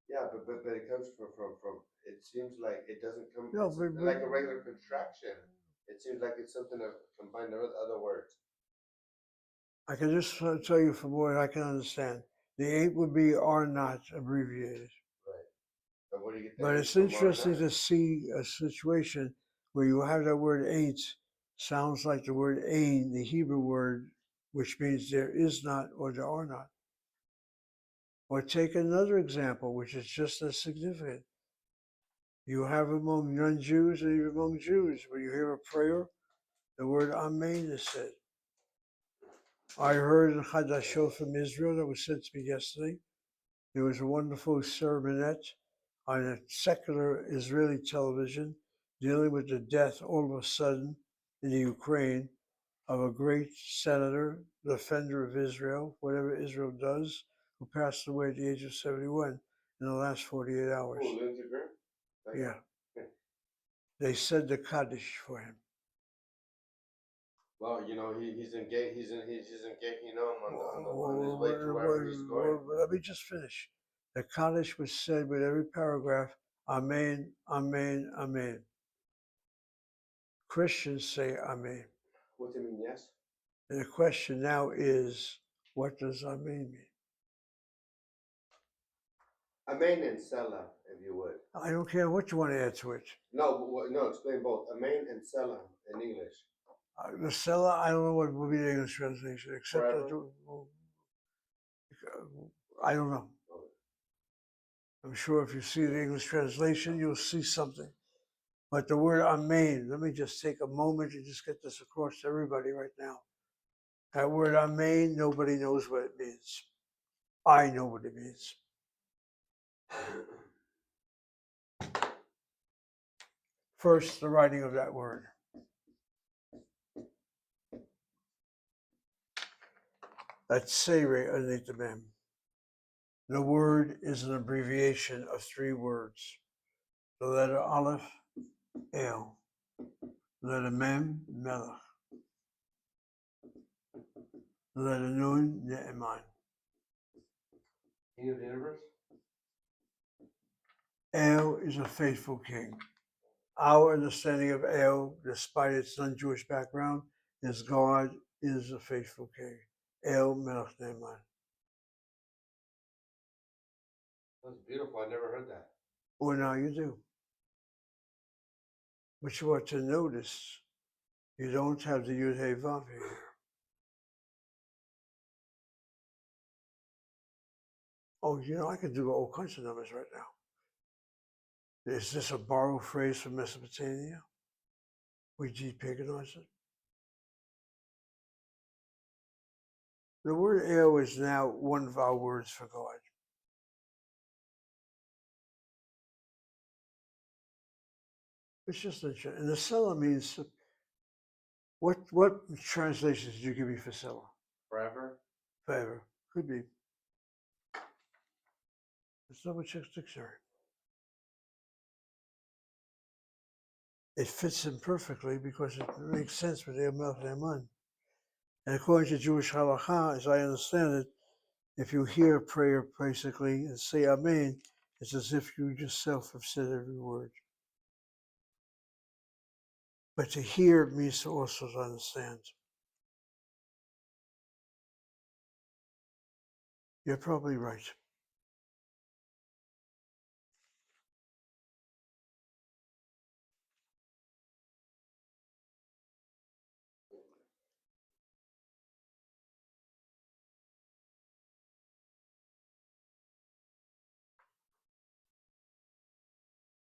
Yeah, but it comes from. It seems like it doesn't come. No, it's but like a regular contraction. It seems like it's something that combined with other words. I can just tell you from what I can understand. The ain't would be are not abbreviated. Right. But what do you get? But it's interesting to see a situation where you have that word ain't sounds like the word ain, the Hebrew word, which means there is not or there are not. Or take another example, which is just as significant. You have among non-Jews and even among Jews, when you hear a prayer, the word Amen is said. I heard in Chadashot from Israel that was sent to me yesterday. There was a wonderful sermonette on a secular Israeli television dealing with the death all of a sudden in the Ukraine of a great senator, defender of Israel, whatever Israel does, who passed away at the age of 71 in the last 48 hours. Oh, Lindsey Graham? That Yeah. guy? They said the Kaddish for him. Well, you know, he's in Gehinnom on his way to wherever he's going. Let me just finish. The Kaddish was said with every paragraph, Amen, Amen, Amen. Christians say Amen. What do you mean, yes? And the question now is, what does Amen mean? Amen and Selah, if you would. I don't care what you want to add to it. No, no, explain both. Amen and Selah in English. The Selah, I don't know what would be the English translation, except that Forever? I don't know. I'm sure if you see the English translation, you'll see something. But the word Amen, let me just take a moment and just get this across to everybody right now. That word Amen, nobody knows what it means. I know what it means. First, the writing of that word. That's Seire underneath the mem. The word is an abbreviation of 3 words. The letter Aleph, El. The letter Mem, Melech. The letter Nun, Ne'eman. King of the universe? El is a faithful king. Our understanding of El, despite its non-Jewish background, is God is a faithful king. El Melech Ne'eman. That's beautiful. I never heard that. Well, now you do. But you ought to notice you don't have the Yud Hey Vav here. Oh, you know, I could do all kinds of numbers right now. Is this a borrowed phrase from Mesopotamia? We depaganized it. The word El is now one of our words for God. It's just interesting. And the Selah means, what translations did you give me for Selah? Forever? Forever. Could be. Let's double check dictionary. It fits in perfectly because it makes sense with El Melech Ne'eman. And according to Jewish halakha, as I understand it, if you hear a prayer basically and say Amen, it's as if you yourself have said every word. But to hear means to also understand. You're probably right.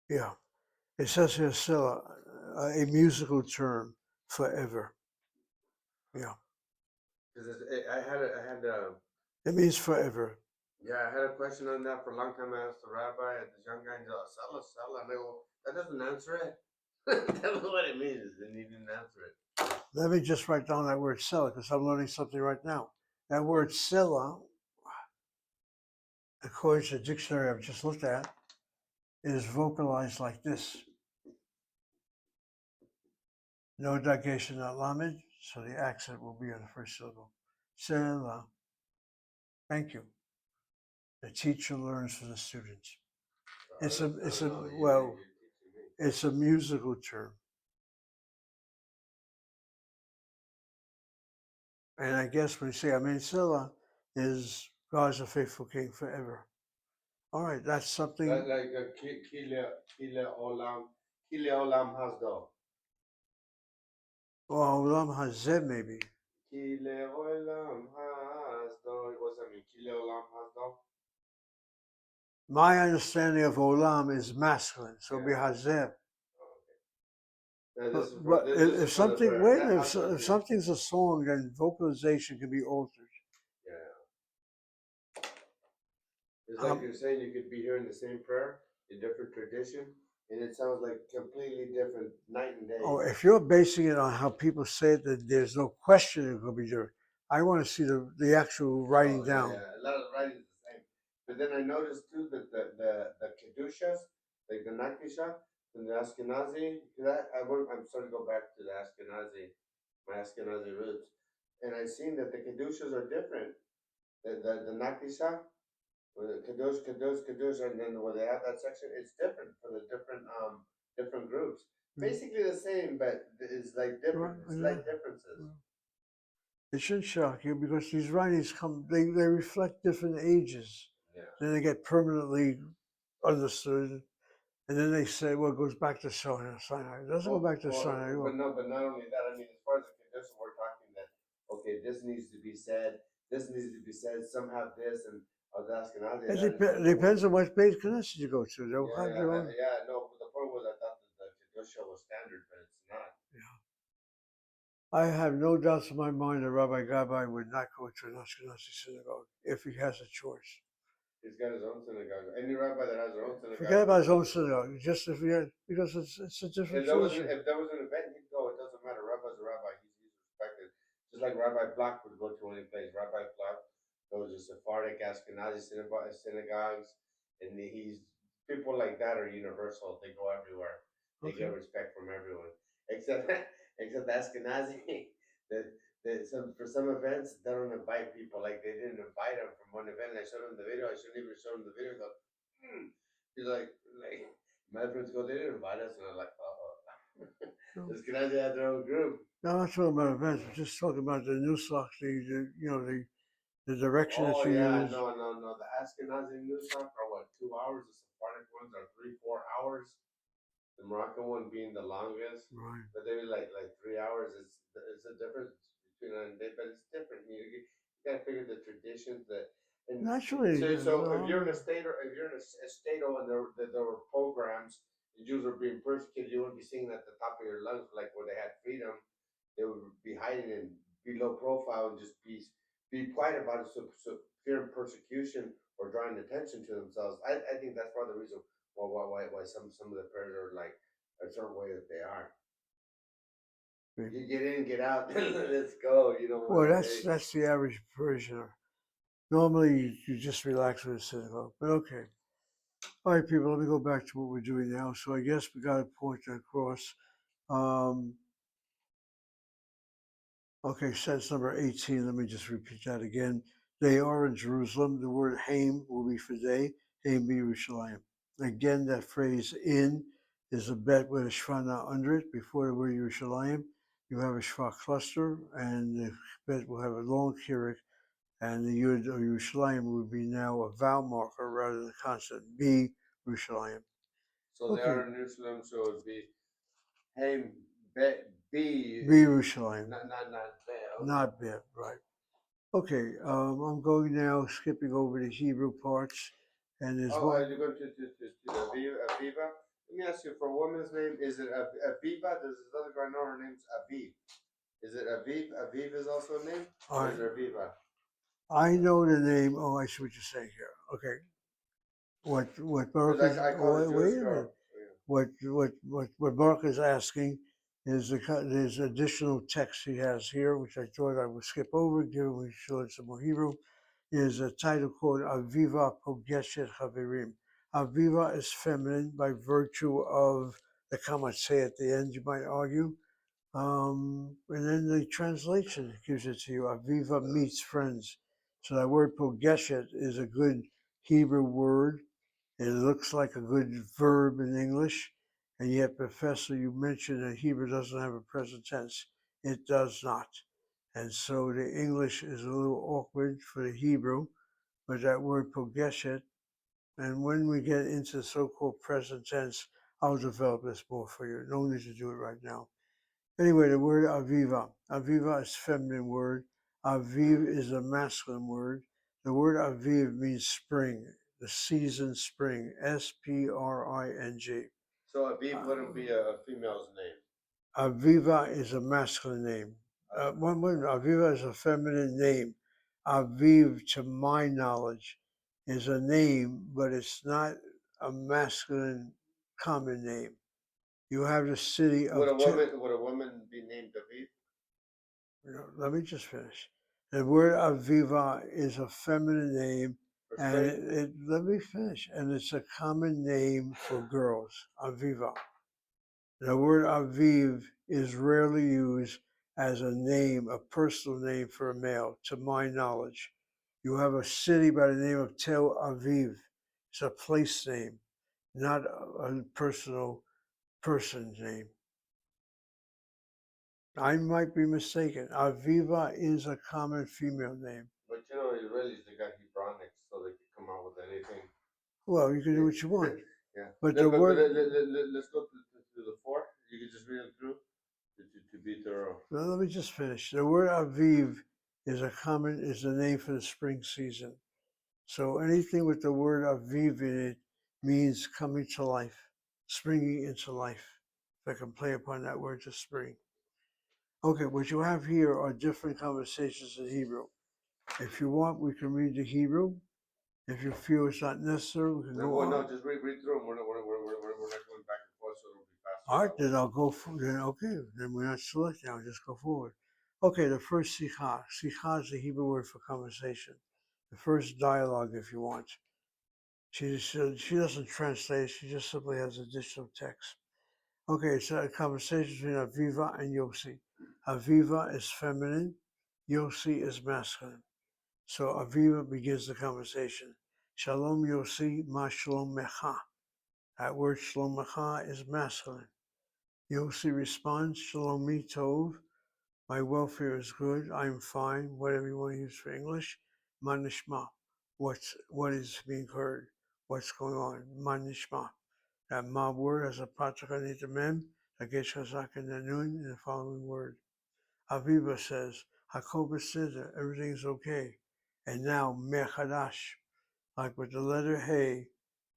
Yeah. It says here, Selah, a musical term, forever. Yeah. Because It means forever. I had a question on that for a long time. I asked the rabbi, this young guy, and he's like, Selah. And I go, that doesn't answer it. Tell me what it means. And he didn't answer it. Let me just write down that word Selah because I'm learning something right now. That word Selah, according to the dictionary I've just looked at, is vocalized like this. No digation, not lamed, so the accent will be on the first syllable. Selah. Thank you. The teacher learns from the students. It's a musical term. And I guess when you say Amen Selah is God's a faithful king forever. All right, that's something. Like Kile Olam Hasdo. Well, Olam Hazeh maybe. Kile Olam Hasdo. What's that mean? Kile Olam Hasdo? My understanding of olam is masculine, so Yeah. behazeh. Oh, okay. Now this is for But this if is for the something, prayer. wait a Not minute, outside if here. something's a song, then vocalization can be altered. Yeah. It's like Um, you're saying you could be hearing the same prayer in different tradition, and it sounds like completely different night and day. oh, if you're basing it on how people say it, that there's no question it could be different. I want to see the actual writing Oh, yeah, down. yeah. A lot of writing is the same. But then I noticed too that the Kedushas, like the Nakisha and the Ashkenazi, I'm starting to go back to the Ashkenazi, my Ashkenazi roots. And I seen that the Kedushas are different. The Nakisha, or the Kadosh, and then where they have that section, it's different for the different groups. Basically the same, but it's like different. Right, It's yeah. like differences. It should shock you because these writings they reflect different ages. Yeah. Then they get permanently understood. And then they say, well, it goes back to Sinai. It doesn't go back to Sinai. But no, but not only that. I mean, as far as the condition, we're talking that okay, this needs to be said. This needs to be said. Some have this, and I was asking how they It that is like depends on what Beit Knesset you go to. They'll yeah, have their own. yeah. No, but the point was I thought that the kedusha was standard, but it's not. I have no doubts in my mind that Rabbi Gabbai would not go to an Ashkenazi synagogue if he has a choice. He's got his own synagogue. Any rabbi that has their own synagogue. Forget about his own synagogue. Just if he had, because it's a different tradition. If there was an event, he'd go. It doesn't matter. Rabbi's a rabbi. He's respected. Just like Rabbi Block would go to any place. Rabbi Block goes to Sephardic, Ashkenazi synagogues, and he's people like that are universal. They go everywhere. They Okay. get respect from everyone, except except Ashkenazi. For some events they don't invite people. Like they didn't invite him from one event. I showed him the video. I shouldn't even show him the video. He goes, he's like my friends go. They didn't invite us, and I'm like, No, Ashkenazi had their own group. no, I'm not talking about events. I'm just talking about the nusach, the direction that Oh you yeah, use. no. The Ashkenazi news are what 2 hours. The Sephardic ones are 3-4 hours. The Moroccan one being the longest, Right. but they were like 3 hours. It's a difference between a day, but it's different. You gotta figure the traditions that. And Naturally, so if you're in a state or if you're in a state and there were programs, the Jews were being persecuted, you wouldn't be singing at the top of your lungs like when they had freedom. They would be hiding and be low profile and just be quiet about it, so fear and persecution or drawing attention to themselves. I think that's part of the reason why some of the prayers are like a certain way that they are. You get in, get out, let's go. You know. well, that's the average Parisianer. Normally, you just relax with a synagogue, but okay. All right, people, let me go back to what we're doing now. So I guess we got to point across. Um, okay, sentence number 18. Let me just repeat that again. They are in Jerusalem. The word Haim will be for they. Haim be Yerushalayim. Again, that phrase in is a bet with a shvana under it. Before the word Yerushalayim, you have a shva cluster, and the bet will have a long kirik, and the yud or Yerushalayim would be now a vowel marker rather than a consonant. Be Yerushalayim. So they are in Jerusalem, so it'd be hey be Yerushalayim. not be. Not bad, right. Okay, I'm going now, skipping over the Hebrew parts, and there's Oh, one. are you going to the Aviva? Let me ask you, for a woman's name, is it Aviva? There's this other girl, I know her name's Aviv. Is it Aviv? Aviv is also a name? Or is it Aviva? I know the name. Oh, I see what you're saying here. Okay. What Baruch is, I call it wait Jewish a minute. girl. What Baruch is asking is there's additional text he has here, which I thought I would skip over, given we showed some more Hebrew, is a title called Aviva Pogeshet Chaverim. Aviva is feminine by virtue of the kamatzeh at the end, you might argue. And then the translation gives it to you. Aviva meets friends. So that word Pogeshet is a good Hebrew word. It looks like a good verb in English, and yet, Professor, you mentioned that Hebrew doesn't have a present tense. It does not. And so the English is a little awkward for the Hebrew, but that word pogeshet, and when we get into the so-called present tense, I'll develop this more for you. No need to do it right now. Anyway, the word aviva. Aviva is feminine word. Aviv is a masculine word. The word aviv means spring. the season spring, spring. So Aviv wouldn't be a female's name. Aviva is a masculine name. Aviva is a feminine name. Aviv, to my knowledge, is a name, but it's not a masculine common name. You have the city of Would a woman be named Aviv? let me just finish. The word Aviva is a feminine name, For and spring? let me finish. And it's a common name for girls, Aviva. The word Aviv is rarely used as a name, a personal name for a male, to my knowledge. You have a city by the name of Tel Aviv. It's a place name, not a personal person's name. I might be mistaken. Aviva is a common female name. But you know, Israelis, they got Hebronics, so they can come out with anything. Well, you can do what you want. Yeah. But the word. Let's go to the four. You can just read them through to be thorough. Well, let me just finish. The word Aviv is the name for the spring season. So anything with the word Aviv in it means coming to life, springing into life. If I can play upon that word to spring. Okay, what you have here are different conversations in Hebrew. If you want, we can read the Hebrew. If you feel it's not necessary, we can go on. No, just read through them. We're not going back and forth, so it'll be faster. All right, then I'll go. Then we're not selecting. I'll just go forward. Okay, the first sikha. Sikha is the Hebrew word for conversation. The first dialogue, if you want. She doesn't translate. She just simply has additional text. Okay, it's a conversation between Aviva and Yossi. Aviva is feminine. Yossi is masculine. So Aviva begins the conversation. Shalom Yossi, ma shalom mecha. That word shalom mecha is masculine. Yossi responds, Shalomi Tov, my welfare is good, I'm fine, whatever you want to use for English. Manishma, what is being heard, what's going on, Manishma. That ma word has a pataka nita mem, that gets chazak in the noon in the following word. Aviva says, Hakoba says that everything's okay. And now mechadash, like with the letter hey,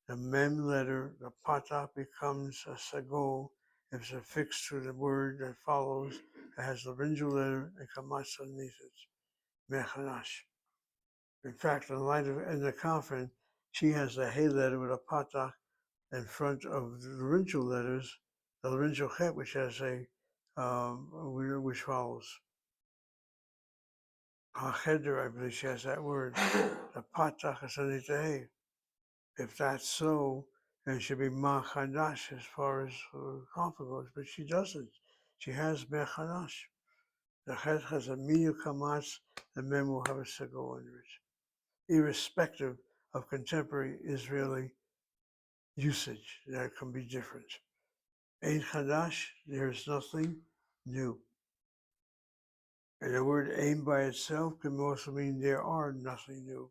the mem letter, the pata becomes a sagol if it's affixed to the word that follows that has the laryngeal letter and kamatz underneath it. Mechanash. In fact, in the coffin, she has the hey letter with a pata in front of the laryngeal letters, the laryngeal het, which has which follows. Cheder, I believe she has that word. The pata is underneath the hey. If that's so, then it should be Machadash as far as coffin goes, but she doesn't. She has Mechadash. The Het has a Miyu Kamatz, the Mem will have a Sego under it. Irrespective of contemporary Israeli usage, that can be different. Ein Chadash, there is nothing new. And the word Ein by itself can also mean there are nothing new.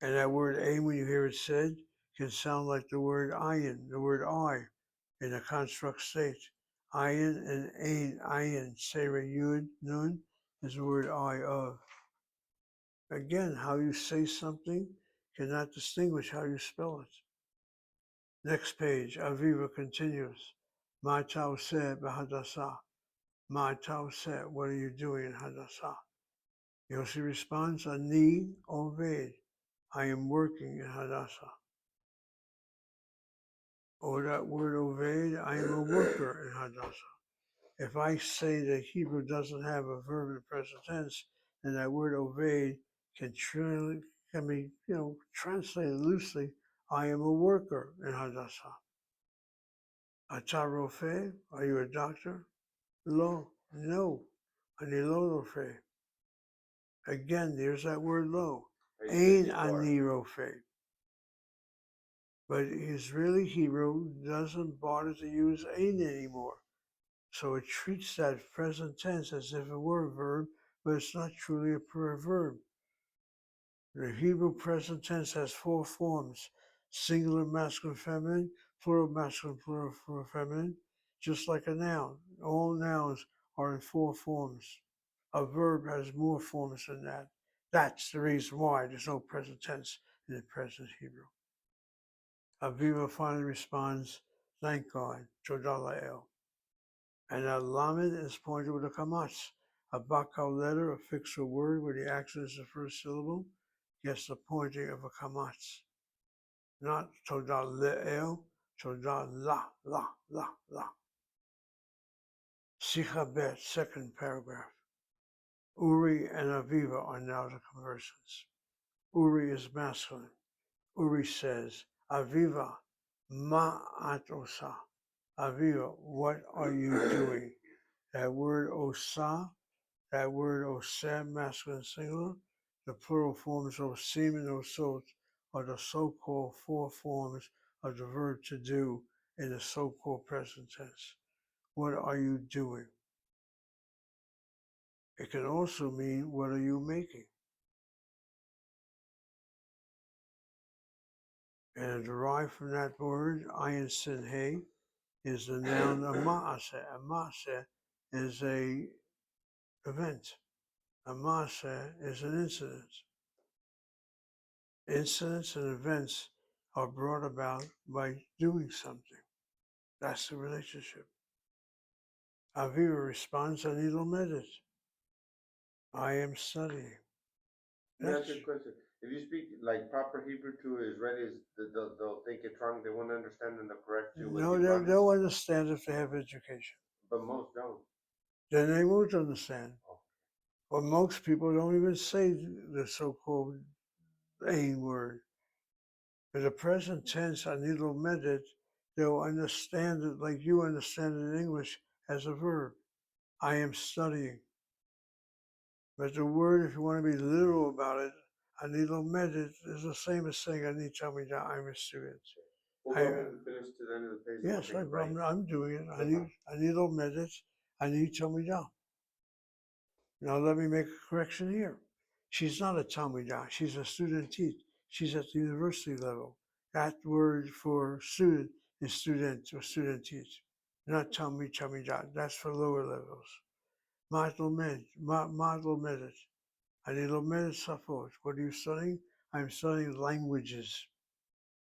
And that word Ein, when you hear it said, can sound like the word ayin, the word I, in a construct state. Ayin and ain, ayin, sera yud, nun, is the word I of. Again, how you say something cannot distinguish how you spell it. Next page, Aviva continues. Ma ta'oseh b'hadassah. Ma ta'oseh, what are you doing in Hadassah? Yossi responds, Ani oved. I am working in Hadassah. Or that word oved, I am a worker in Hadassah. If I say that Hebrew doesn't have a verb in the present tense, then that word oved can be translated loosely. I am a worker in Hadassah. Ata rofe, are you a doctor? Lo, no. Ani lo rofe. Again, there's that word lo. Ein ani rofe. But Israeli Hebrew doesn't bother to use ein anymore. So it treats that present tense as if it were a verb, but it's not truly a verb. The Hebrew present tense has four forms: singular masculine feminine, plural masculine plural feminine, just like a noun. All nouns are in four forms. A verb has more forms than that. That's the reason why there's no present tense in the present Hebrew. Aviva finally responds, thank God, Todah La'el. And a lamed is pointed with a kamatz. A bakal letter, a fixed word where the accent is the first syllable, gets the pointing of a kamatz. Not Todah Le'el, Todah La. Sikha Bet, second paragraph. Uri and Aviva are now the conversants. Uri is masculine. Uri says, Aviva, ma at osa. Aviva, what are you doing? That word osa, that word oseh, masculine singular, the plural forms osim and osot are the so-called four forms of the verb to do in the so-called present tense. What are you doing? It can also mean, what are you making? And derived from that word, ayin sin hey, is the noun ma'aseh. A ma'aseh is a event. A ma'aseh is an incident. Incidents and events are brought about by doing something. That's the relationship. Aviva responds, Ani lomedet. I am studying. Let me ask you a question. If you speak like proper Hebrew to Israelis, they'll think it's wrong. They won't understand and they'll correct you. No, they'll understand if they have education. But most don't. Then they won't understand. Well, most people don't even say the so-called ain word. In the present tense, ani lomedet, they'll understand it like you understand it in English as a verb. I am studying. But the word, if you want to be literal about it, ani lomedet is the same as saying ani tamida, I'm a student. We'll go ahead and finish to the end of the page. Yes, I'm doing it. Ani lomedet, ani tamida. Now let me make a correction here. She's not a Talmidah. She's a student teach. She's at the university level. That word for student is student or student teach, not Talmidah. That's for lower levels. Matlomed, Matlomedet. Anilomedet Safot. What are you studying? I'm studying languages.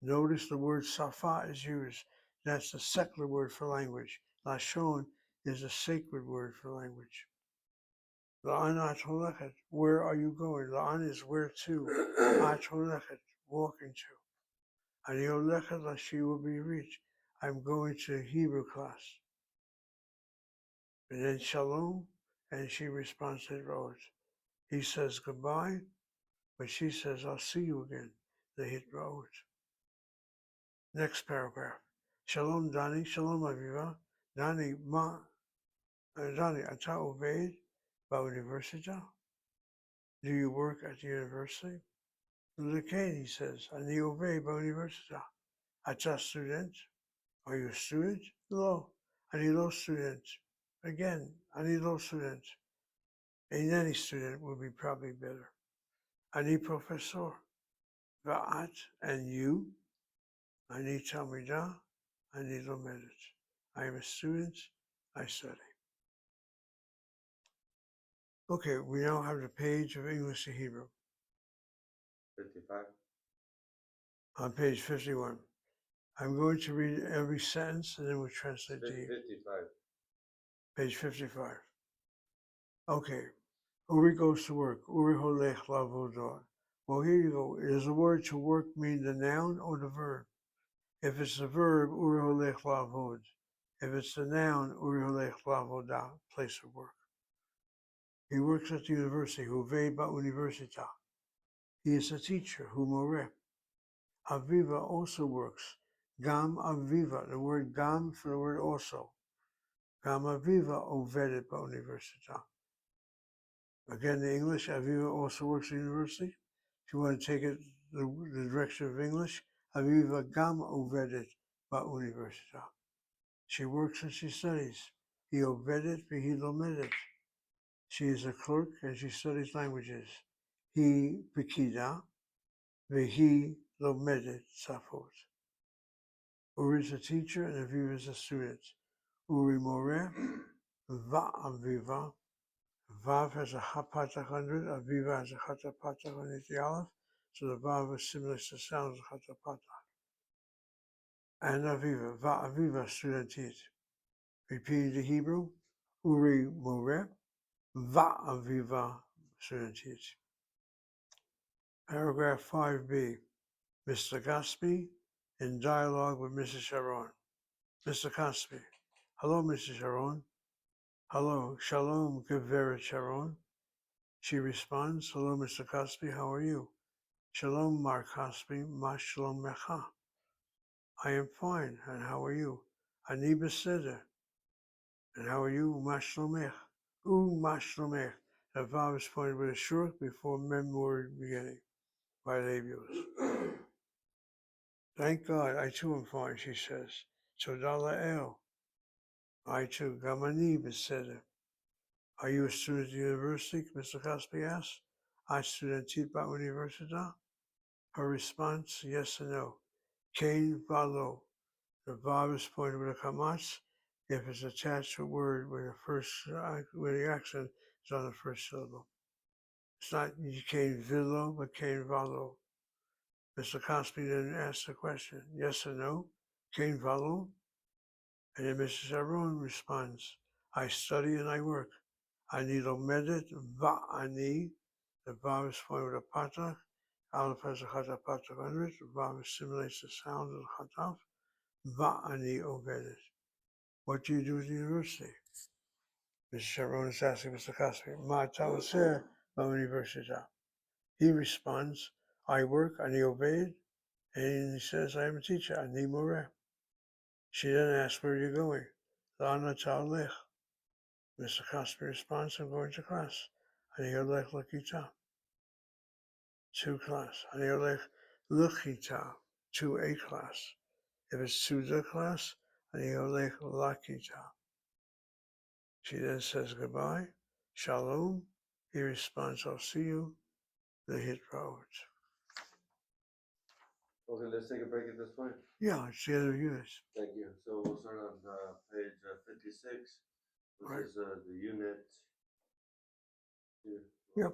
Notice the word Safa is used. That's the secular word for language. Lashon is a sacred word for language. La'an at holechet, where are you going? La'an is where to. At holechet, walking to. Ani holechet she will be reached. I'm going to Hebrew class. And then shalom, and she responds to Rose. He says goodbye, but she says, I'll see you again. They hit Rose. Next paragraph. Shalom Dani, shalom Aviva. Dani, Dani, ata oved ba'universita. Do you work at the university? L'kein, he says, Ani oved ba'universita. Ata student? Are you a student? Lo. Ani lo student. Again, Ani lo student. Any student would be probably better. Ani professor. Va'at, and you? Ani talmidah. Ani lomedet. I am a student. I study. Okay, we now have the page of English to Hebrew. 55. On page 51. I'm going to read every sentence and then we'll translate to you. 55. Page 55. Okay. Uri goes to work. Uri holech lavodor. Well, here you go. Does the word to work mean the noun or the verb? If it's the verb, Uri holech lavod. If it's the noun, Uri holech lavoda, place of work. He works at the university. Uvei ba'universita. He is a teacher. Hu moreh. Aviva also works. Gam Aviva, the word gam for the word also. Gam Aviva ovedet ba'universita. Again, the English, Aviva also works at the university. If you want to take it the direction of English, Aviva gam ovedet ba'universita. She works and she studies. He ovedet v'hi lomedet. She is a clerk and she studies languages. He pekida v'hi lomedet safot. Uri is a teacher and Aviva is a student. Uri moreh, va'aviva. Vav has a hapatach under it. Aviva has a chatapatach underneath the aleph. So the Vav assimilates the sounds of Hatapata. And Aviva, Va Aviva Studentit. Repeating the Hebrew, Uri More, Va Aviva Studentit. Paragraph 5b. Mr. Gaspi in dialogue with Mrs. Sharon. Mr. Gaspi. Hello, Mrs. Sharon. Hello, Shalom, Geveret Sharon. She responds, hello, Mr. Gaspi, how are you? Shalom, Mar Gaspi, Ma Shalom Mecha. I am fine, and how are you? Ani Beseder. And how are you? Ma Shalomech. Ma Shalomech. The Vav is pointed with a short before mem word beginning by labials. Thank God, I too am fine, she says. Todala El. I too, Gamani Beseder. Are you a student at the university? Mr. Cosby asked. I studentit ba universidad. Her response, yes and no. Kain valo. The Vav is pointed with a kamatz if it's attached to a word when the accent is on the first syllable. It's not Kain vilo, but Kain valo. Mr. Cosby then asked the question, yes or no? Kain valo? And then Mrs. Sharon responds, I study and I work. Ani lomedet va'ani. The Vav is pointed with a patach. Aleph has a patach under it. The Vav assimilates the sound of the chataf. Va'ani ovedet. What do you do at the university? Mrs. Sharon is asking Mr. Cosby, Ma ta'oser ba'universitah. He responds, I work, ani oved. And he says, I am a teacher, ani moreh. She then asks, where are you going? Lana ta'olech. Mr. Cosby responds, I'm going to class. Ani olech lakita. To class. Ani olech lakita. To a class. If it's to the class, ani olech lakita. She then says goodbye. Shalom. He responds, I'll see you. The hit road. Okay, let's take a break at this point. Yeah, it's the end of units. Thank you. So we'll start on page 56, which Right. is the unit. Yep.